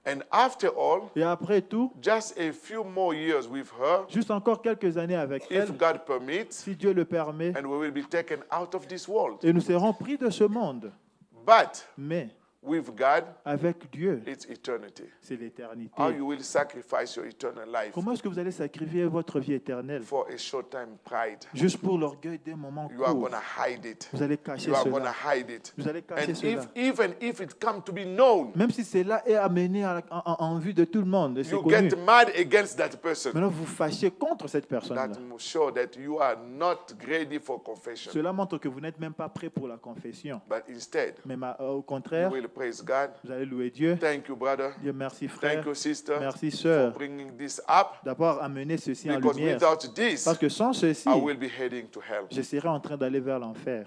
And after all, Et après tout, just a few more years with her, juste encore quelques années avec elle, if God permits, si Dieu le permet, and we will be taken out of this world. et nous serons pris de ce monde. But Mais with God, avec Dieu, it's eternity. c'est l'éternité. How you will sacrifice your eternal life Comment est-ce que vous allez sacrifier votre vie éternelle for a short time pride. juste pour l'orgueil d'un moment You are court? going to hide it. Vous allez cacher You are going to cela. hide it. Vous allez cacher And cela. even if it come to be known, Même si cela est amené en vue de tout le monde, et c'est you connu. get mad against that person. Maintenant, vous fâchez contre cette personne-là. That show that you are not ready for confession. Cela montre que vous n'êtes même pas prêt pour la confession. But instead, Mais au you contraire, will praise God. vous allez louer Dieu. Thank you, brother. Dire merci Thank frère, you, sister, merci for sœur, bringing this up. d'avoir amené ceci en Because lumière. without this, Parce que sans ceci, I will be heading to hell. je serais en train d'aller vers l'enfer.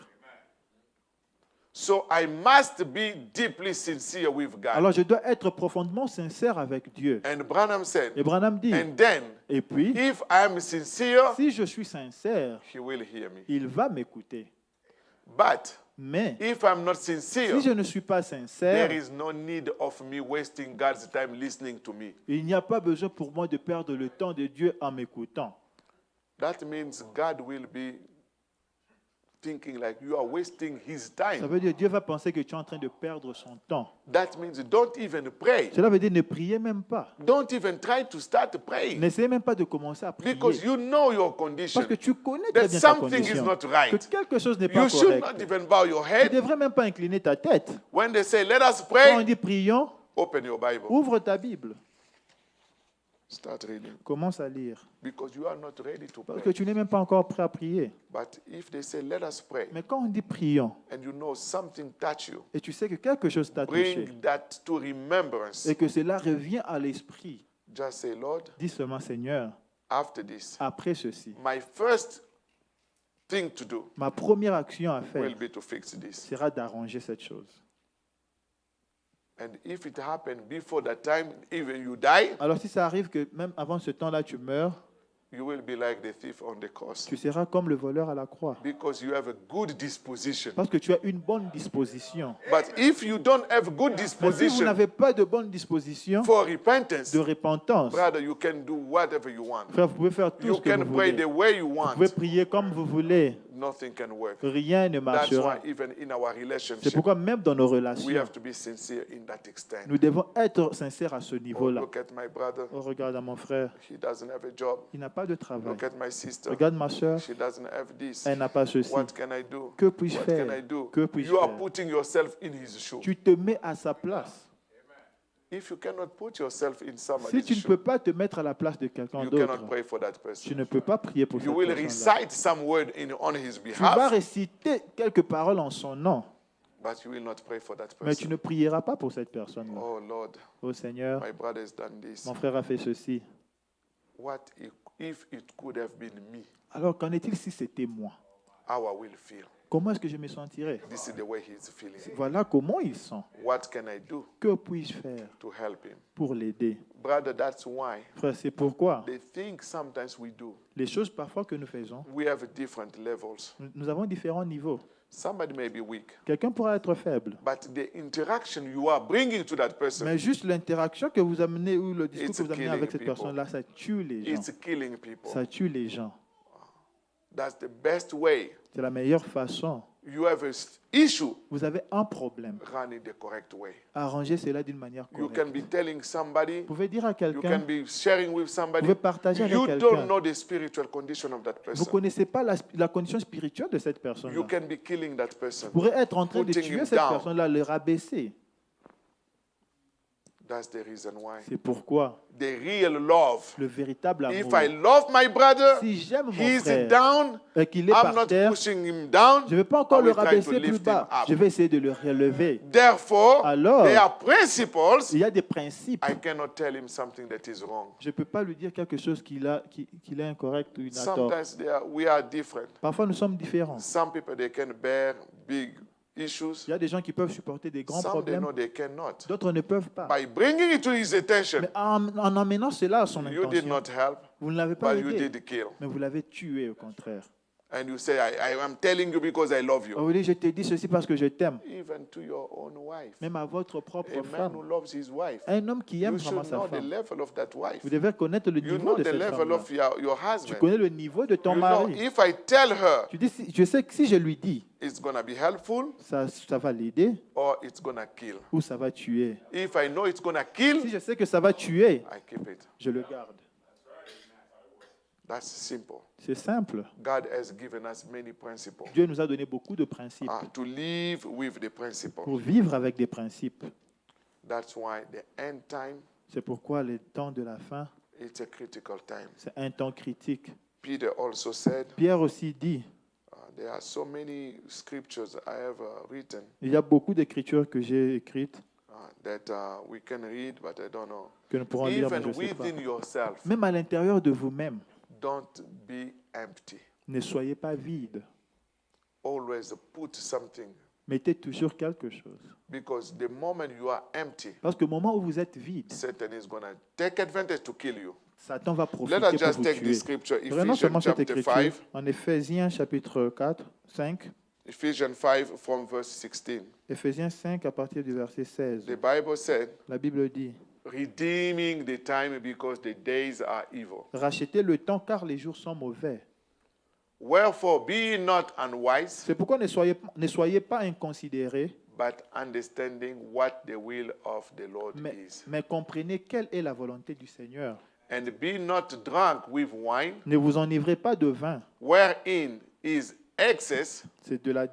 So I must be deeply sincere with God. Alors je dois être profondément sincère avec Dieu. And Branham said, Et Branham dit, and then, et puis, if I am sincere, si je suis sincère, he will hear me. il va m'écouter. But Mais if I'm not sincere, si je ne suis pas there sincère, is no need of me wasting God's time listening to me. il n'y a pas besoin pour moi de perdre le temps de Dieu en m'écoutant. That means God will be thinking like you are wasting his Ça time. veut dire que Dieu va penser que tu es en train de perdre son temps. That means don't even pray. Cela veut dire ne priez même pas. Don't even try to start praying. N'essayez même pas de commencer à prier. Because you know your condition. Parce que tu connais très That bien ta something is condition. not Que right. quelque chose n'est pas You should correct. not even bow your Tu ne head. devrais même pas incliner ta tête. When they say, let us Quand on pray, dit prions, open your Bible. ouvre ta Bible. Start reading. Commence à lire. Because you are not ready to Parce que pray. tu n'es même pas encore prêt à prier. But if they say, let us pray, Mais quand on dit prions, and you know something touch you, et tu sais que quelque chose t'a touché, bring that to remembrance. et que cela revient à l'esprit, Just say, Lord, dis seulement Seigneur, after this, après ceci, my first thing to do ma première action à faire will be to fix this. sera d'arranger cette chose. And if it happened before that time, even you die, Alors si ça arrive que même avant ce temps-là tu meurs, you will be like the thief on the cross. tu seras comme le voleur à la croix. Because you have a good disposition. Parce que tu as une bonne disposition. But if you don't have good Mais si vous disposition n'avez pas de bonne disposition for repentance, de repentance, brother, you can do whatever you want. frère, vous pouvez faire tout You ce que can vous pray voulez. the way you Vous want. pouvez prier comme vous voulez. Nothing can work. Rien ne That's marchera. why even in our C'est relationship, pourquoi même dans nos we relations, have to be sincere in that extent. nous devons être sincères à ce Oh, niveau-là. look at my brother. Oh, regarde à mon frère, He doesn't have a job. il n'a pas de travail. Look at my sister. Regarde ma soeur, She doesn't have this. elle n'a pas ceci. What can I do? Que puis-je What faire? can I do? Que puis-je You are faire? putting yourself in his shoe. Tu te mets à sa place. If you cannot put yourself in Si somebody's tu ne shoe, peux pas te mettre à la place de quelqu'un you d'autre, cannot pray for that tu person. ne peux pas prier pour cette You will personne-là. recite some word on his Tu vas behalf, réciter quelques paroles en son nom, but you will not pray for that mais tu person. ne prieras pas pour cette personne-là. Oh Lord, Oh Seigneur, my brother has done this. mon frère a fait ceci. What if it could have been me? Alors qu'en est-il si c'était moi? How I will feel. Comment est-ce que je me sentirais? This is the way he's feeling. Voilà comment il sent. What can I do Que puis-je faire to help him? pour l'aider? Brother, that's why Frère, c'est pourquoi the things sometimes we do, les choses parfois que nous faisons, we have different levels. nous avons différents niveaux. Somebody may be weak, Quelqu'un pourra être faible, but the interaction you are bringing to that person, mais juste l'interaction que vous amenez ou le discours It's que vous amenez killing avec cette people. personne-là, ça tue les gens. it's killing people. Ça tue les gens. That's the best way. C'est la meilleure façon. You have an issue, Vous avez un problème. run it the correct way. Arrangez cela d'une manière You correcte. can be telling somebody, Vous pouvez dire à you can quelqu'un, be sharing with vous somebody. pouvez partager avec You quelqu'un. don't know the spiritual condition of that Vous ne person. connaissez pas la condition spirituelle de cette personne. You Vous can be killing that person. pourrez être en train de Putting tuer him cette down. personne-là, le rabaisser. That's the reason why. C'est pourquoi The real love. le véritable If amour, I love my brother, si j'aime mon he's frère down, et qu'il est I'm par not terre, pushing him down. je ne vais pas encore I le will try to rabaisser plus lift him bas. up. Je vais essayer de le relever. Therefore, Alors, there are principles. il y a des principes. I cannot tell him something that is wrong. Je ne peux pas lui dire quelque chose qu'il est incorrect ou il a tort. Sometimes we are different. Parfois, nous sommes différents. Some people, they can bear big issues. Il y a des gens qui peuvent supporter des grands Some, they problèmes, know they cannot. d'autres ne peuvent pas. By bringing it to his attention, Mais en emmenant cela à son you did intention, not help, vous ne l'avez pas but you aidé, did kill. mais vous l'avez tué au contraire. And you say, I am telling you because I love you. Vous dites, je te dis ceci parce que je t'aime. Even to your own wife. Même à votre propre A man femme. who loves his wife. Un homme qui aime You vraiment should sa know the femme. level of that wife. Vous devez connaître le You niveau know de the cette level femme-là. of your Tu husband. connais le niveau de ton You know, mari. if I tell her, Tu dis, je sais que si je lui dis, it's going to be helpful ça va l'aider or it's going to kill. ou ça va tuer. If I know it's going to kill, Si je sais que ça va tuer, I keep it. je le garde. That's simple. C'est simple. God has given us many principles Dieu nous a donné beaucoup de principes to live with the principles. pour vivre avec des principes. That's why the end time, C'est pourquoi le temps de la fin, it's a critical time. c'est un temps critique. Peter also said, Pierre aussi dit, there are so many scriptures I have written il y a beaucoup d'écritures que j'ai écrites that we can read, but I don't know. que nous pourrons lire, mais Even je ne sais pas. within yourself, Même à l'intérieur de vous-même, don't be empty. ne soyez pas vide. Always put something. Mettez toujours quelque chose. Because the moment you are empty, Parce que au moment où vous êtes vide, Satan is going to take advantage to kill you. Satan va profiter Let us pour just vous take tuer. this scripture, Prenons Ephesians seulement cette chapter écriture 5. en Éphésiens chapitre 4, 5. Ephesians 5 from verse 16. Éphésiens 5 à partir du verset 16. The Bible said, La Bible dit, redeeming the time because the days are evil. rachetez le temps car les jours sont mauvais. Wherefore, be not unwise, C'est pourquoi ne soyez pas inconsidérés, but understanding what the will of the Lord is. mais comprenez quelle est la volonté du Seigneur. And be not drunk with wine, Ne vous enivrez pas de vin. wherein is excess, C'est de la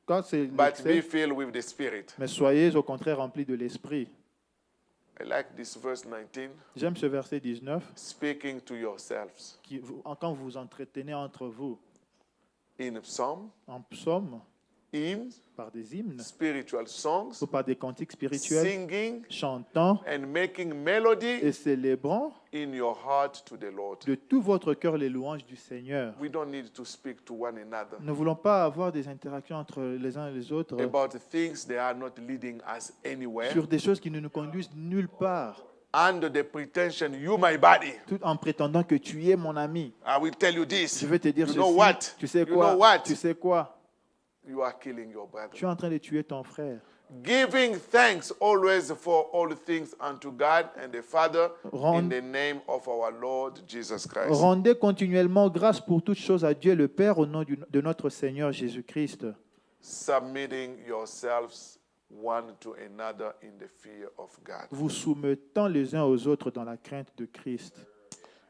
quand c'est but be l'excès, filled with the Spirit. mais soyez au contraire remplis de l'esprit. I like this verse 19. J'aime ce verset 19 Speaking to yourselves. quand vous vous entretenez entre vous In psalm, en psaumes, hymns, par des hymnes spiritual songs, ou par des cantiques spirituels, singing chantant and making melody et célébrant in your heart to the Lord. de tout votre cœur les louanges du Seigneur. We don't need to speak to one another Ne voulons pas avoir des interactions entre les uns et les autres about things that are not leading us anywhere, sur des choses qui ne nous conduisent nulle part, under the pretension, you my body. tout en prétendant que tu es mon ami. I will tell you this. Je vais te dire You ceci. know what? Tu sais You quoi? know what? Tu sais quoi? You are killing your brother. Tu es en train de tuer ton frère. Giving thanks always for all things unto God and the Father in the name of our Lord Jesus Christ. Rendez continuellement grâce pour toutes choses à Dieu le Père au nom de notre Seigneur Jésus-Christ. Submitting yourselves one to another in the fear of God. Vous soumettant les uns aux autres dans la crainte de Christ.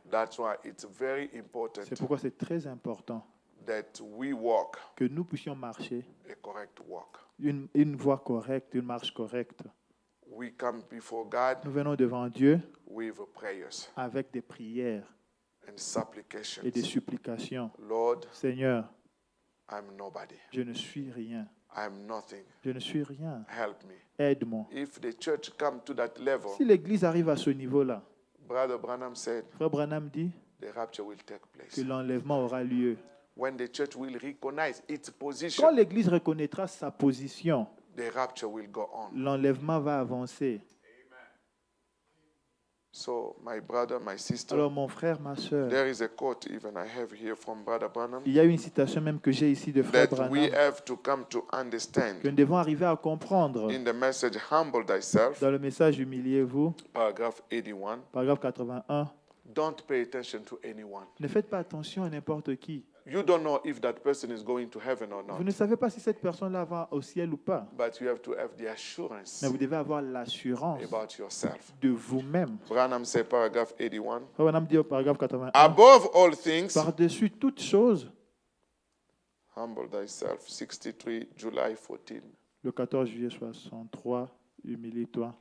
That's why it's very important C'est pourquoi c'est très important that we walk que nous puissions marcher a correct walk. une voie correcte, une marche correcte. We come before God Nous venons devant Dieu with prayers avec des prières and supplications. et des supplications. Lord, Seigneur, I'm nobody. je ne suis rien. I'm nothing. Je ne suis rien. Help me. Aide-moi. If the church come to that level, Si l'Église arrive à ce niveau-là, Brother Branham said, Frère Branham dit the rapture will take que place. l'enlèvement aura lieu. When the church will recognize its Quand position, l'Église reconnaîtra sa position, the rapture will go on. l'enlèvement va avancer. So, my brother, my sister, Alors mon frère, ma soeur, there is a quote even I have here from Brother Branham il y a une citation même que j'ai ici de Frère that we Branham have to come to understand. que nous devons arriver à comprendre. In the message, Humble Thyself, Dans le message Humiliez-vous, paragraph 81, paragraphe 81, don't pay attention to anyone. ne faites pas attention à n'importe qui. You don't know if that person is going to heaven or Vous not, ne savez pas si cette personne-là va au ciel ou pas. but you have to have the assurance Mais vous devez avoir l'assurance about yourself. de vous-même. Branham said, paragraph 81, Frère Branham dit au paragraphe 81, above all things, par-dessus toute chose, humble thyself, 63 July 14. le 14 juillet 63, humilie-toi.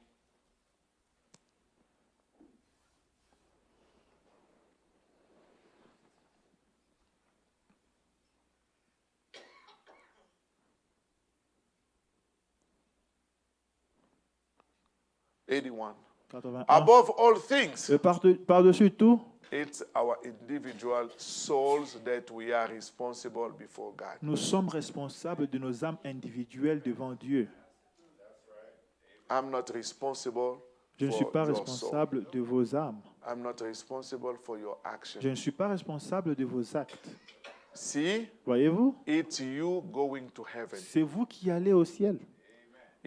'81. 81. Above all things, Et par-dessus tout, it's our individual souls that we are responsible before God. nous sommes responsables de nos âmes individuelles devant Dieu. I'm not responsible Je ne suis for pas your soul. responsable de vos âmes. I'm not responsible for your action. Je ne suis pas responsable de vos actes. See, Voyez-vous? it's you going to heaven. C'est vous qui allez au ciel.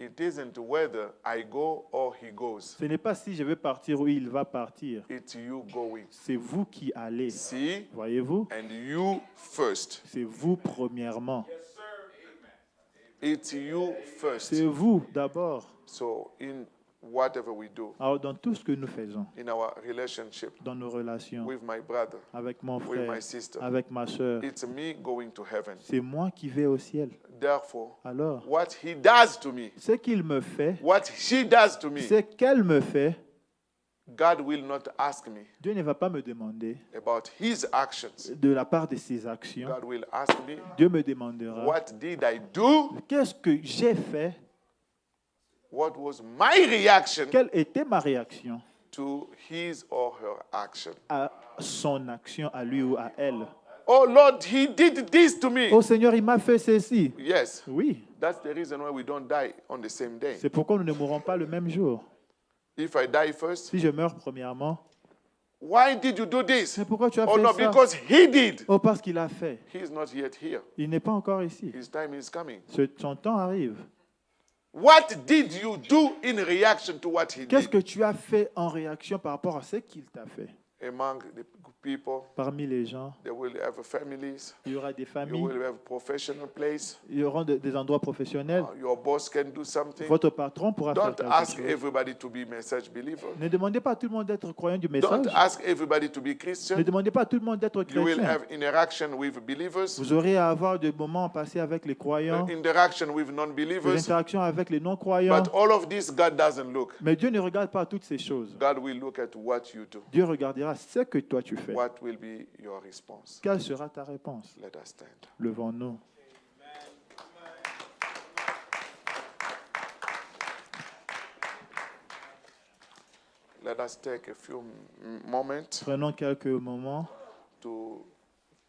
It isn't whether I go or he goes. Ce n'est pas si je vais partir ou il va partir. It's you going. C'est vous qui allez. See, Voyez-vous? and you first. C'est vous premièrement. It's you first. C'est vous d'abord. So in whatever we do, Alors, dans tout ce que nous faisons, in our relationship dans nos relations, with my brother, avec mon with frère, my sister, avec ma soeur, it's me going to heaven. c'est moi qui vais au ciel. Therefore, Alors, what he does to me, ce qu'il me fait, what she does to me, ce qu'elle me fait, God will not ask me Dieu ne va pas me demander about his actions. de la part de ses actions. God will ask me, Dieu me demandera, what did I do? qu'est-ce que j'ai fait? What was my reaction Quelle était ma réaction to his or her action? à son action, à lui ou à elle? Oh Lord, he did this to me. Oh Seigneur, il m'a fait ceci. Yes, Oui, that's the reason why we don't die on the same day. c'est pourquoi nous ne mourrons pas le même jour. If I die first, Si je meurs premièrement, why did you do this? c'est pourquoi tu as Oh fait no, ça. because he did. Oh, parce qu'il a fait. He's not yet here. Il n'est pas encore ici. His time is coming. Son temps arrive. What did you do in reaction to what he Qu'est-ce did? que tu as fait en réaction par rapport à ce qu'il t'a fait? Among the people, Parmi les gens, they will have families. il y aura des You familles, will have professional place. il y aura des endroits professionnels. Your boss can do something. Votre patron pourra faire Don't quelque ask chose. everybody to be message believer. Ne demandez pas à tout le monde d'être croyant du Don't message. ask everybody to be Ne Christian. demandez pas à tout le monde d'être You will chrétien. have interaction with believers, Vous aurez à avoir des moments passés avec les croyants, interaction with des non-believers. interactions avec les non-croyants. But all of this, God doesn't look. Mais Dieu ne regarde pas toutes ces choses. God will look at what you do. Dieu regardera ce que toi tu fais. What will be your response? Quelle sera ta réponse? Let us stand. Levons-nous. Let us take a few moments Prenons quelques moments to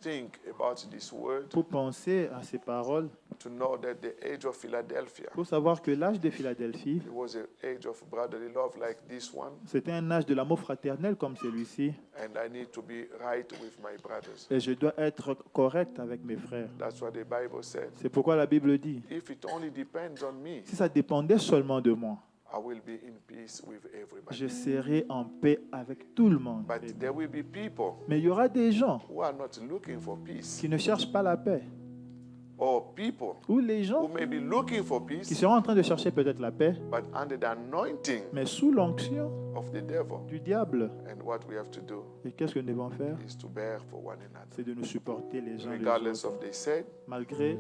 think about this word, pour penser à ces paroles, to know that the age of Philadelphia, pour savoir que l'âge de Philadelphie, it was an age of brotherly love like this one, c'était un âge de l'amour fraternel comme celui-ci. and I need to be right with my brothers. Et je dois être correct avec mes frères. That's what the Bible said. C'est pourquoi la Bible dit, If it only depends on me, si ça dépendait seulement de moi, I will be in peace with everybody. je serai en paix avec tout le monde. But there will be people Mais il y aura des gens who are not looking for peace, qui ne cherchent pas la paix. or people Ou les who gens may be looking for qui peace, seront en train de chercher peut-être la paix, but under the anointing mais sous l'onction of the devil. du diable. And what we have to do Et qu'est-ce que nous devons faire? is to bear for one another, C'est de nous supporter les uns les regardless autres, of they said, malgré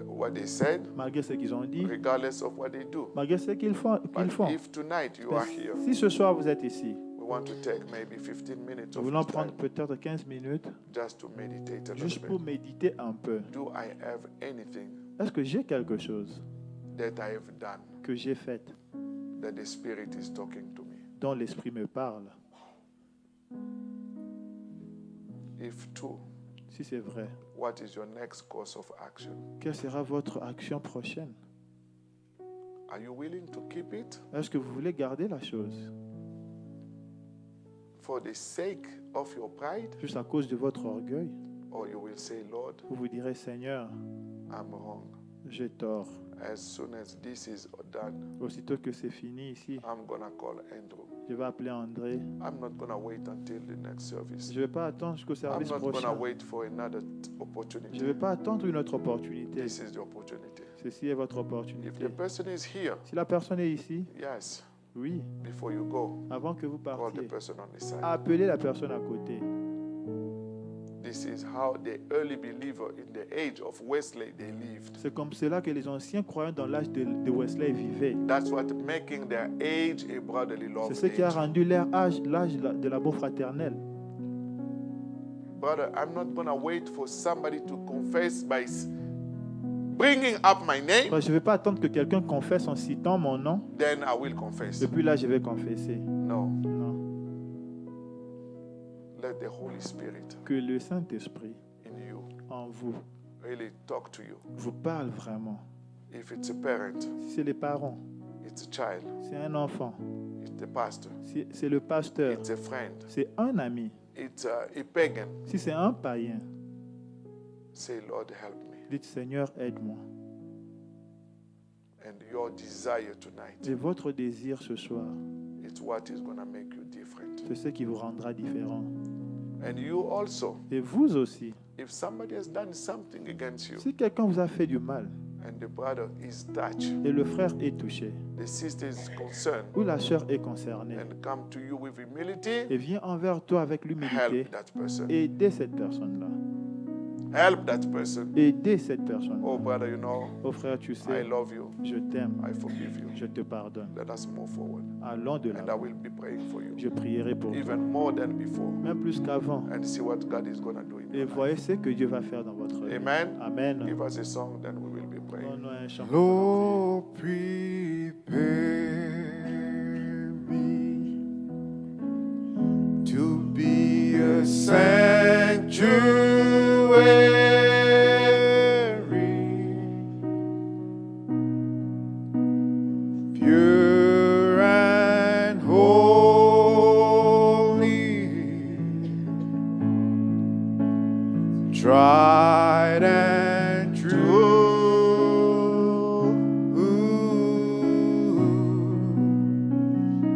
what they said, ce qu'ils ont dit, regardless of what they do. malgré ce qu'ils font. But if tonight you are here, Si ce soir vous êtes ici, we want to take maybe 15 minutes nous of voulons your prendre time peut-être 15 minutes just to meditate a juste little pour bit. méditer un peu. Do I have anything Est-ce que j'ai quelque chose that I have done que j'ai fait that the Spirit is talking to me? dont l'Esprit me parle? If true, Si c'est vrai, what is your next course of action? quelle sera votre action prochaine? Are you willing to keep it Est-ce que vous voulez garder la chose for the sake of your pride? juste à cause de votre orgueil? Or you will say, Lord, Vous vous direz, Seigneur, I'm wrong. j'ai tort. As soon as this is done, Aussitôt que c'est fini ici, I'm going to call Andrew. je vais appeler André. I'm not going to wait until the next service. Je ne vais pas attendre jusqu'au I'm service not going to prochain. wait for another Je ne opportunity. vais pas attendre une autre opportunité. This is the opportunity. Ceci est votre If opportunité. the person is here, Si la personne est ici, yes, oui, before you go, avant que vous call the partiez, person on the side. appelez la personne à côté. This is how the early believer in the age of Wesley they lived. C'est comme cela que les anciens croyants dans l'âge de Wesley vivaient. That's what making their age a brotherly love C'est ce qui a age. rendu leur âge l'âge de l'amour fraternel. Brother, I'm not going to wait for somebody to confess by bringing up my name. Je ne vais pas attendre que quelqu'un confesse en citant mon nom. Then I will confess. Et puis là, je vais confesser. No. Non. Let the Holy Spirit Que le Saint-Esprit in you en vous really talk to you. vous parle vraiment. If it's a parent, Si c'est les parents, it's a child, c'est un enfant, it's the pastor, si c'est le pasteur, it's a friend, c'est un ami, it's a pagan. si c'est un païen, Say, Lord, help me. Dites, Seigneur, aide-moi. And your desire tonight, Et votre désir ce soir, it's what is going to make you different. c'est ce qui vous rendra différent. And you also, Et vous aussi, if somebody has done something against you, si quelqu'un vous a fait du mal and the brother is touched, et le frère est touché, the sister is concerned, ou la sœur est concernée, and come to you with humility, et vient envers toi avec l'humilité, help that person. aidez cette personne-là. Help that person. Aidez cette personne. Oh, brother, you know, Oh frère, tu I sais, love you. je t'aime, I forgive you. je te pardonne. Let us move forward. Allons de And I l'avant. will be praying for you. Je prierai pour toi, Even more than before. même plus qu'avant. And see what God is going to do in Et your life. voyez ce que Dieu va faire dans votre vie. Amen. Amen. Give us a song, then we will be praying. Donne-nous un chant. Lord, prepare me to be a sanctuary, pure and holy, tried and true.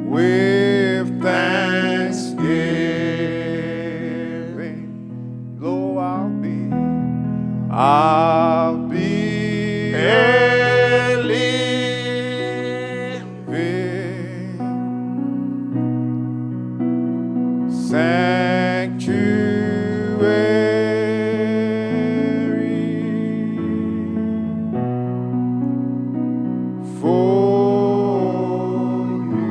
With thanksgiving, lo, I'll be a living sanctuary for you.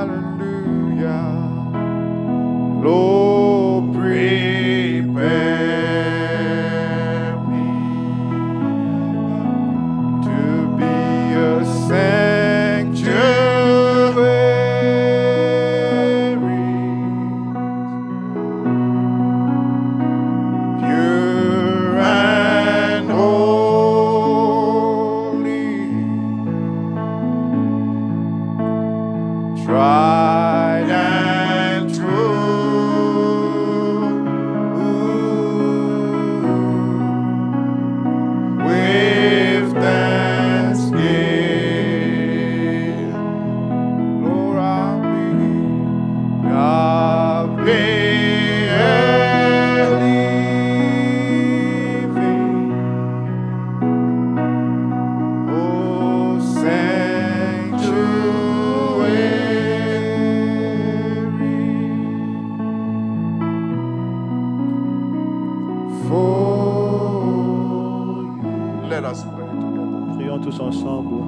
Hallelujah. Lord, prepare me to be a sanctuary, pure and holy, tried and true, with thanksgiving, Lord, I'll be a living, oh, sanctuary for you. Let us pray together. Prions tous ensemble.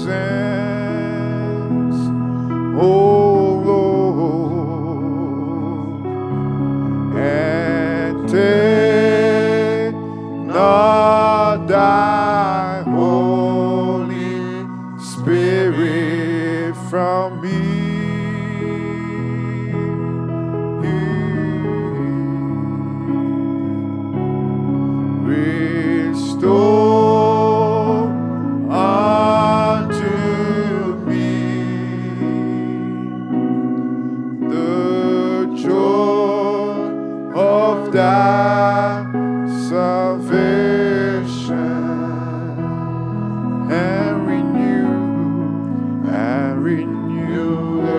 presence, oh Lord, and take not thy Holy Spirit from me. Restore unto me the joy of thy salvation, and renew a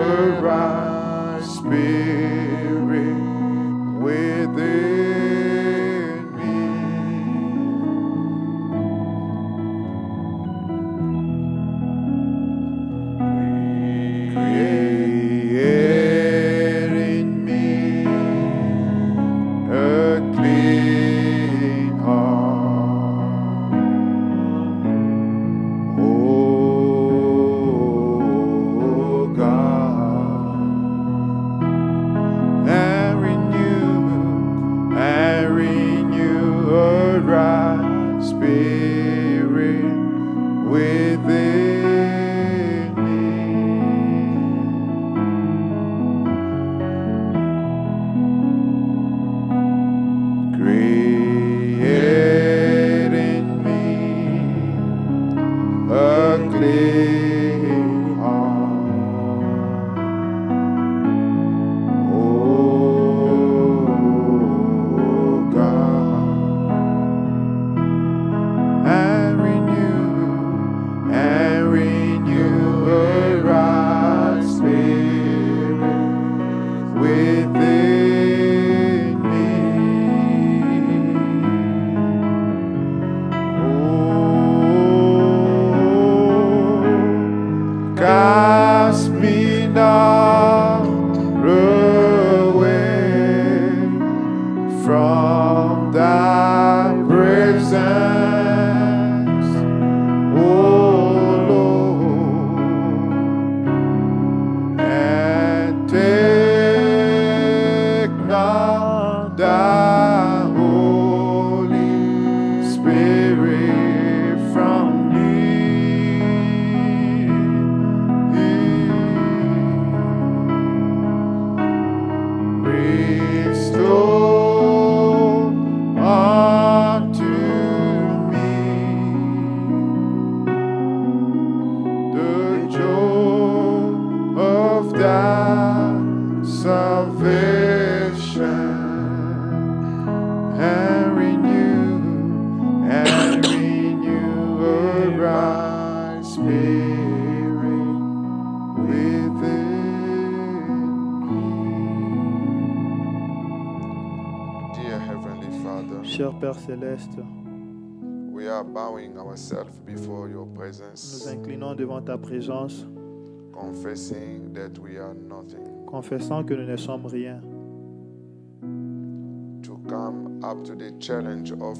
right spirit within me. Create in me a clean heart, oh God, and renew a right spirit within me. Create in me a clean heart, oh God, and renew a right spirit within me. Oh, cast me not away from thy presence, oh Lord, and take not thy Holy Spirit from me. Restore unto me the joy of thy salvation, and renew a right spirit within me. Dear Heavenly Father, Cher Père céleste, we are bowing ourselves before your nous presence, inclinons devant ta présence, confessing that we are nothing. confessant que nous ne sommes rien, To come up to the challenge of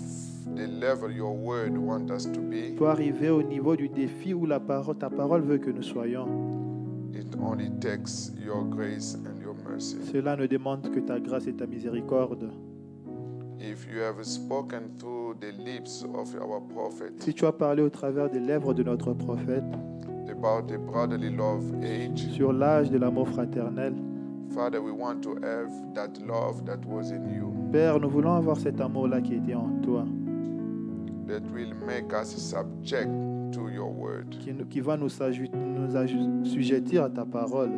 the level your word wants us to be, pour arriver au niveau du défi où ta parole veut que nous soyons. it only takes your grace and your mercy. Cela ne demande que ta grâce et ta miséricorde. If you have spoken through the lips of our prophet Si tu as parlé au travers des lèvres de notre prophète about the brotherly love age, sur l'âge de l'amour fraternel, Father, we want to have that love that was in you, Père, nous voulons avoir cet amour-là qui était en toi, that will make us subject to your word, qui va nous assujettir à ta parole.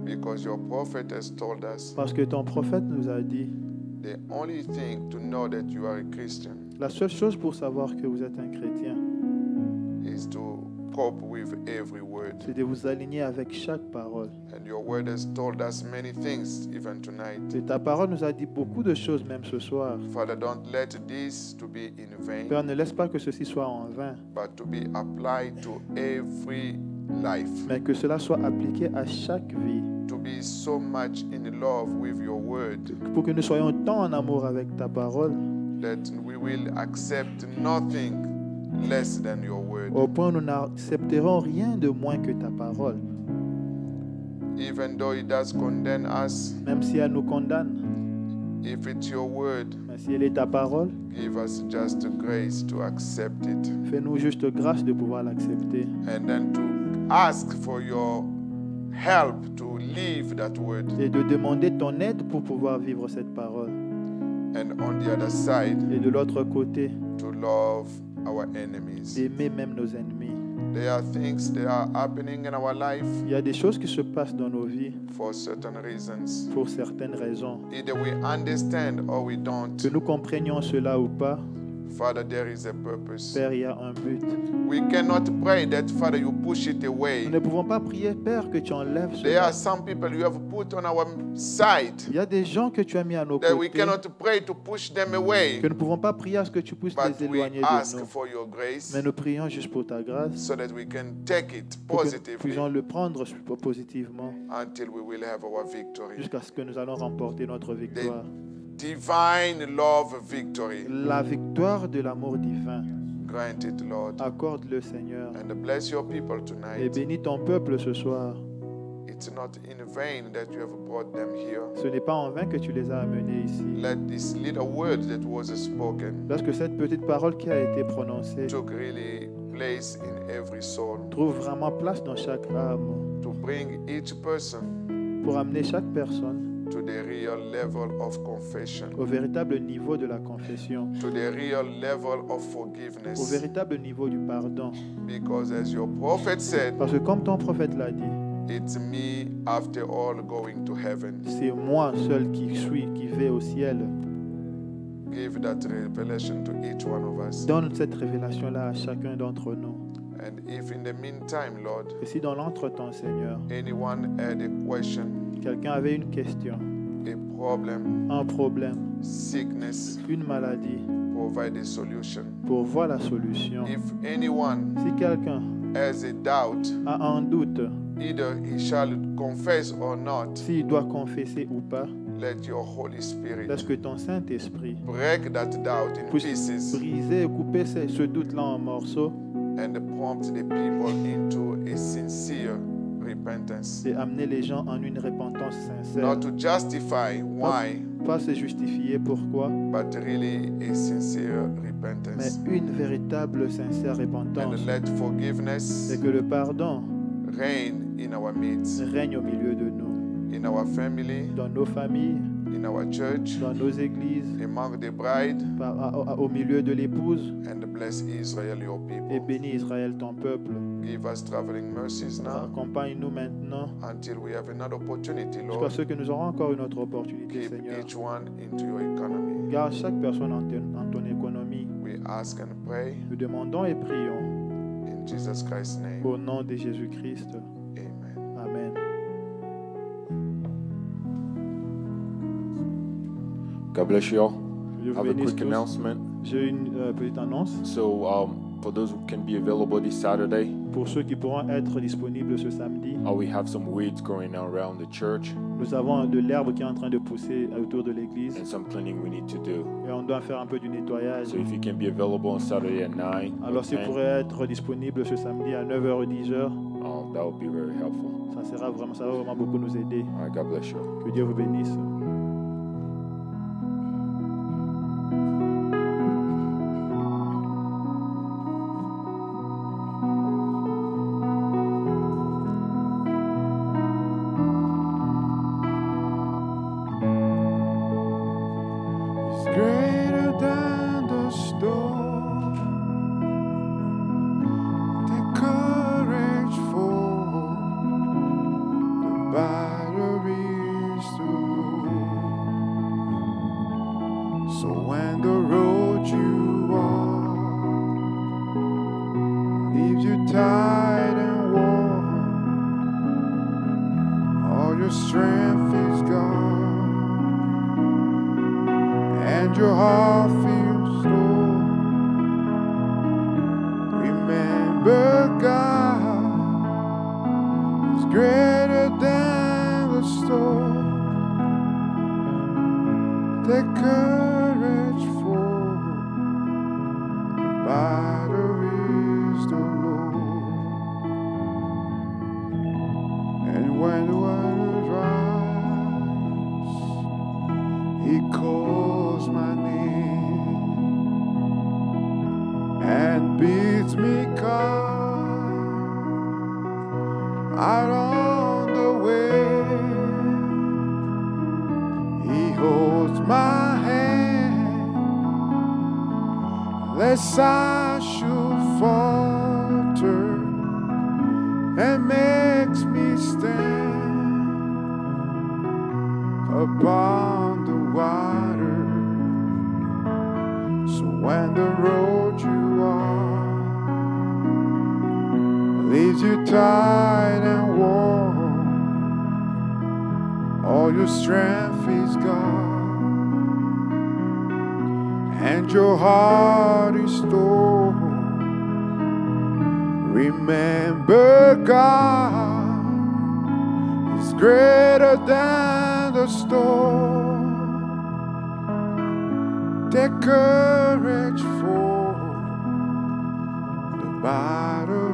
because your prophet has told us Parce que ton prophète nous a dit, the only thing to know that you are a Christian la seule chose pour savoir que vous êtes un chrétien, is to cope with every word. c'est de vous aligner avec chaque parole. And your word has told us many things even tonight. Et ta parole nous a dit beaucoup de choses même ce soir. Father, don't let this to be in vain, Père, ne laisse pas que ceci soit en vain, but to be applied to every life. mais que cela soit appliqué à chaque vie. To be so much in love with your word Pour que nous soyons tant en amour avec ta parole, that we will accept nothing less than your word. au point où nous n'accepterons rien de moins que ta parole. Even though it does condemn us, Même si elle nous condamne, if it's your word, mais si elle est ta parole, give us just grace to accept it. fais-nous juste grâce de pouvoir l'accepter. And then to ask for your help to live that word. Et de demander ton aide pour pouvoir vivre cette parole. And on the other side, Et de l'autre côté, to love our enemies. d'aimer même nos ennemis. There are things that are happening in our life Il y a des choses qui se passent dans nos vies for certain reasons. pour certaines raisons. Either we understand or we Que don't. nous comprenions cela ou pas, Father, there is a purpose. Père, il y a un but. We cannot pray that, Father, you push it away. Nous ne pouvons pas prier, Père, que tu enlèves There cela. are some people you have put on our side Il y a des gens que tu as mis à nos that we côtés, cannot pray to push them away. que nous ne pouvons pas prier à ce que tu puisses But les we éloigner de ask nous. for your grace Mais nous prions juste pour ta grâce, so that we can take it pour que nous positively puissions le prendre positivement, until we will have our victory. jusqu'à ce que nous allons remporter notre victoire. Divine love victory. La victoire de l'amour divin. Grant it, Lord. Accorde-le, Seigneur. And bless your people Et tonight. bénis ton peuple ce soir. It's not in vain that you have brought them here. Ce n'est pas en vain que tu les as amenés ici. Let this little word that was spoken Lorsque cette petite parole qui a été prononcée took really place in every soul trouve vraiment place dans chaque âme, to bring each person pour amener chaque personne to the real level of confession, au véritable niveau de la confession, to the real level of au forgiveness. véritable niveau du pardon. Because as your prophet said, Parce que comme ton prophète l'a dit, it's me after all going to heaven. c'est moi seul qui vais au ciel. Give that revelation to each one of us. Donne cette révélation-là à chacun d'entre nous. And if in the meantime, Lord, Et si dans l'entretemps, Seigneur, anyone had a question, quelqu'un avait une question, a problem, un problème, sickness, une maladie, provide a solution. pour voir la solution. If anyone Si quelqu'un has a doubt, a un doute, either he shall confess or not, s'il doit confesser ou pas, let your Holy Spirit laisse que ton Saint-Esprit break that doubt in puisse pieces briser et couper ce doute-là en morceaux and prompt the people into a sincere repentance. et amener les gens en une repentance sincère. Not to justify why, Pas se justifier pourquoi, but really a sincere mais repentance. une véritable sincère And repentance. let forgiveness Et que le pardon reign in our midst, règne au milieu de nous, in our family, dans nos familles, in our church, dans nos églises, among the bride, au milieu de l'épouse, and bless Israel, your et people. bénis Israël, ton peuple. Give us traveling mercies now Accompagne-nous maintenant until we have another opportunity, jusqu'à Lord. ce que nous aurons encore une autre opportunité, Keep Seigneur. each one into your economy. Garde chaque personne en ton économie. We ask and pray Nous demandons et prions in Jesus Christ's name. au nom de Jésus-Christ. Amen. Amen. God bless you all. Dieu vous I have a bénisse quick tous. announcement. J'ai une petite annonce So, for those who can be available this Saturday, pour ceux qui pourront être disponibles ce samedi. we have some weeds growing around the church Nous avons de l'herbe qui est en train de pousser autour de l'église and some cleaning we need to do. et on doit faire un peu du nettoyage. So, if you can be available on Saturday at 9 or Alors si vous 10, pourrez être disponible ce samedi à 9h ou 10h, that would be very helpful. ça va vraiment beaucoup nous aider. All right, God bless you. Que Dieu vous bénisse. Is greater than the storm. Take courage, for the battle is too low. So when the road you walk leaves you tired and worn, all your strength is gone and your heart feels low. Remember, God is greater than the storm. Take courage, for the battle when the water rise, He calls my name and bids me come out on the way. He holds my hand, lest I should falter, and makes me stand upon the water. So when the road you are leaves you tired and worn, all your strength is gone, and your heart is torn. Remember, God is greater than the storm. Take courage, for the battle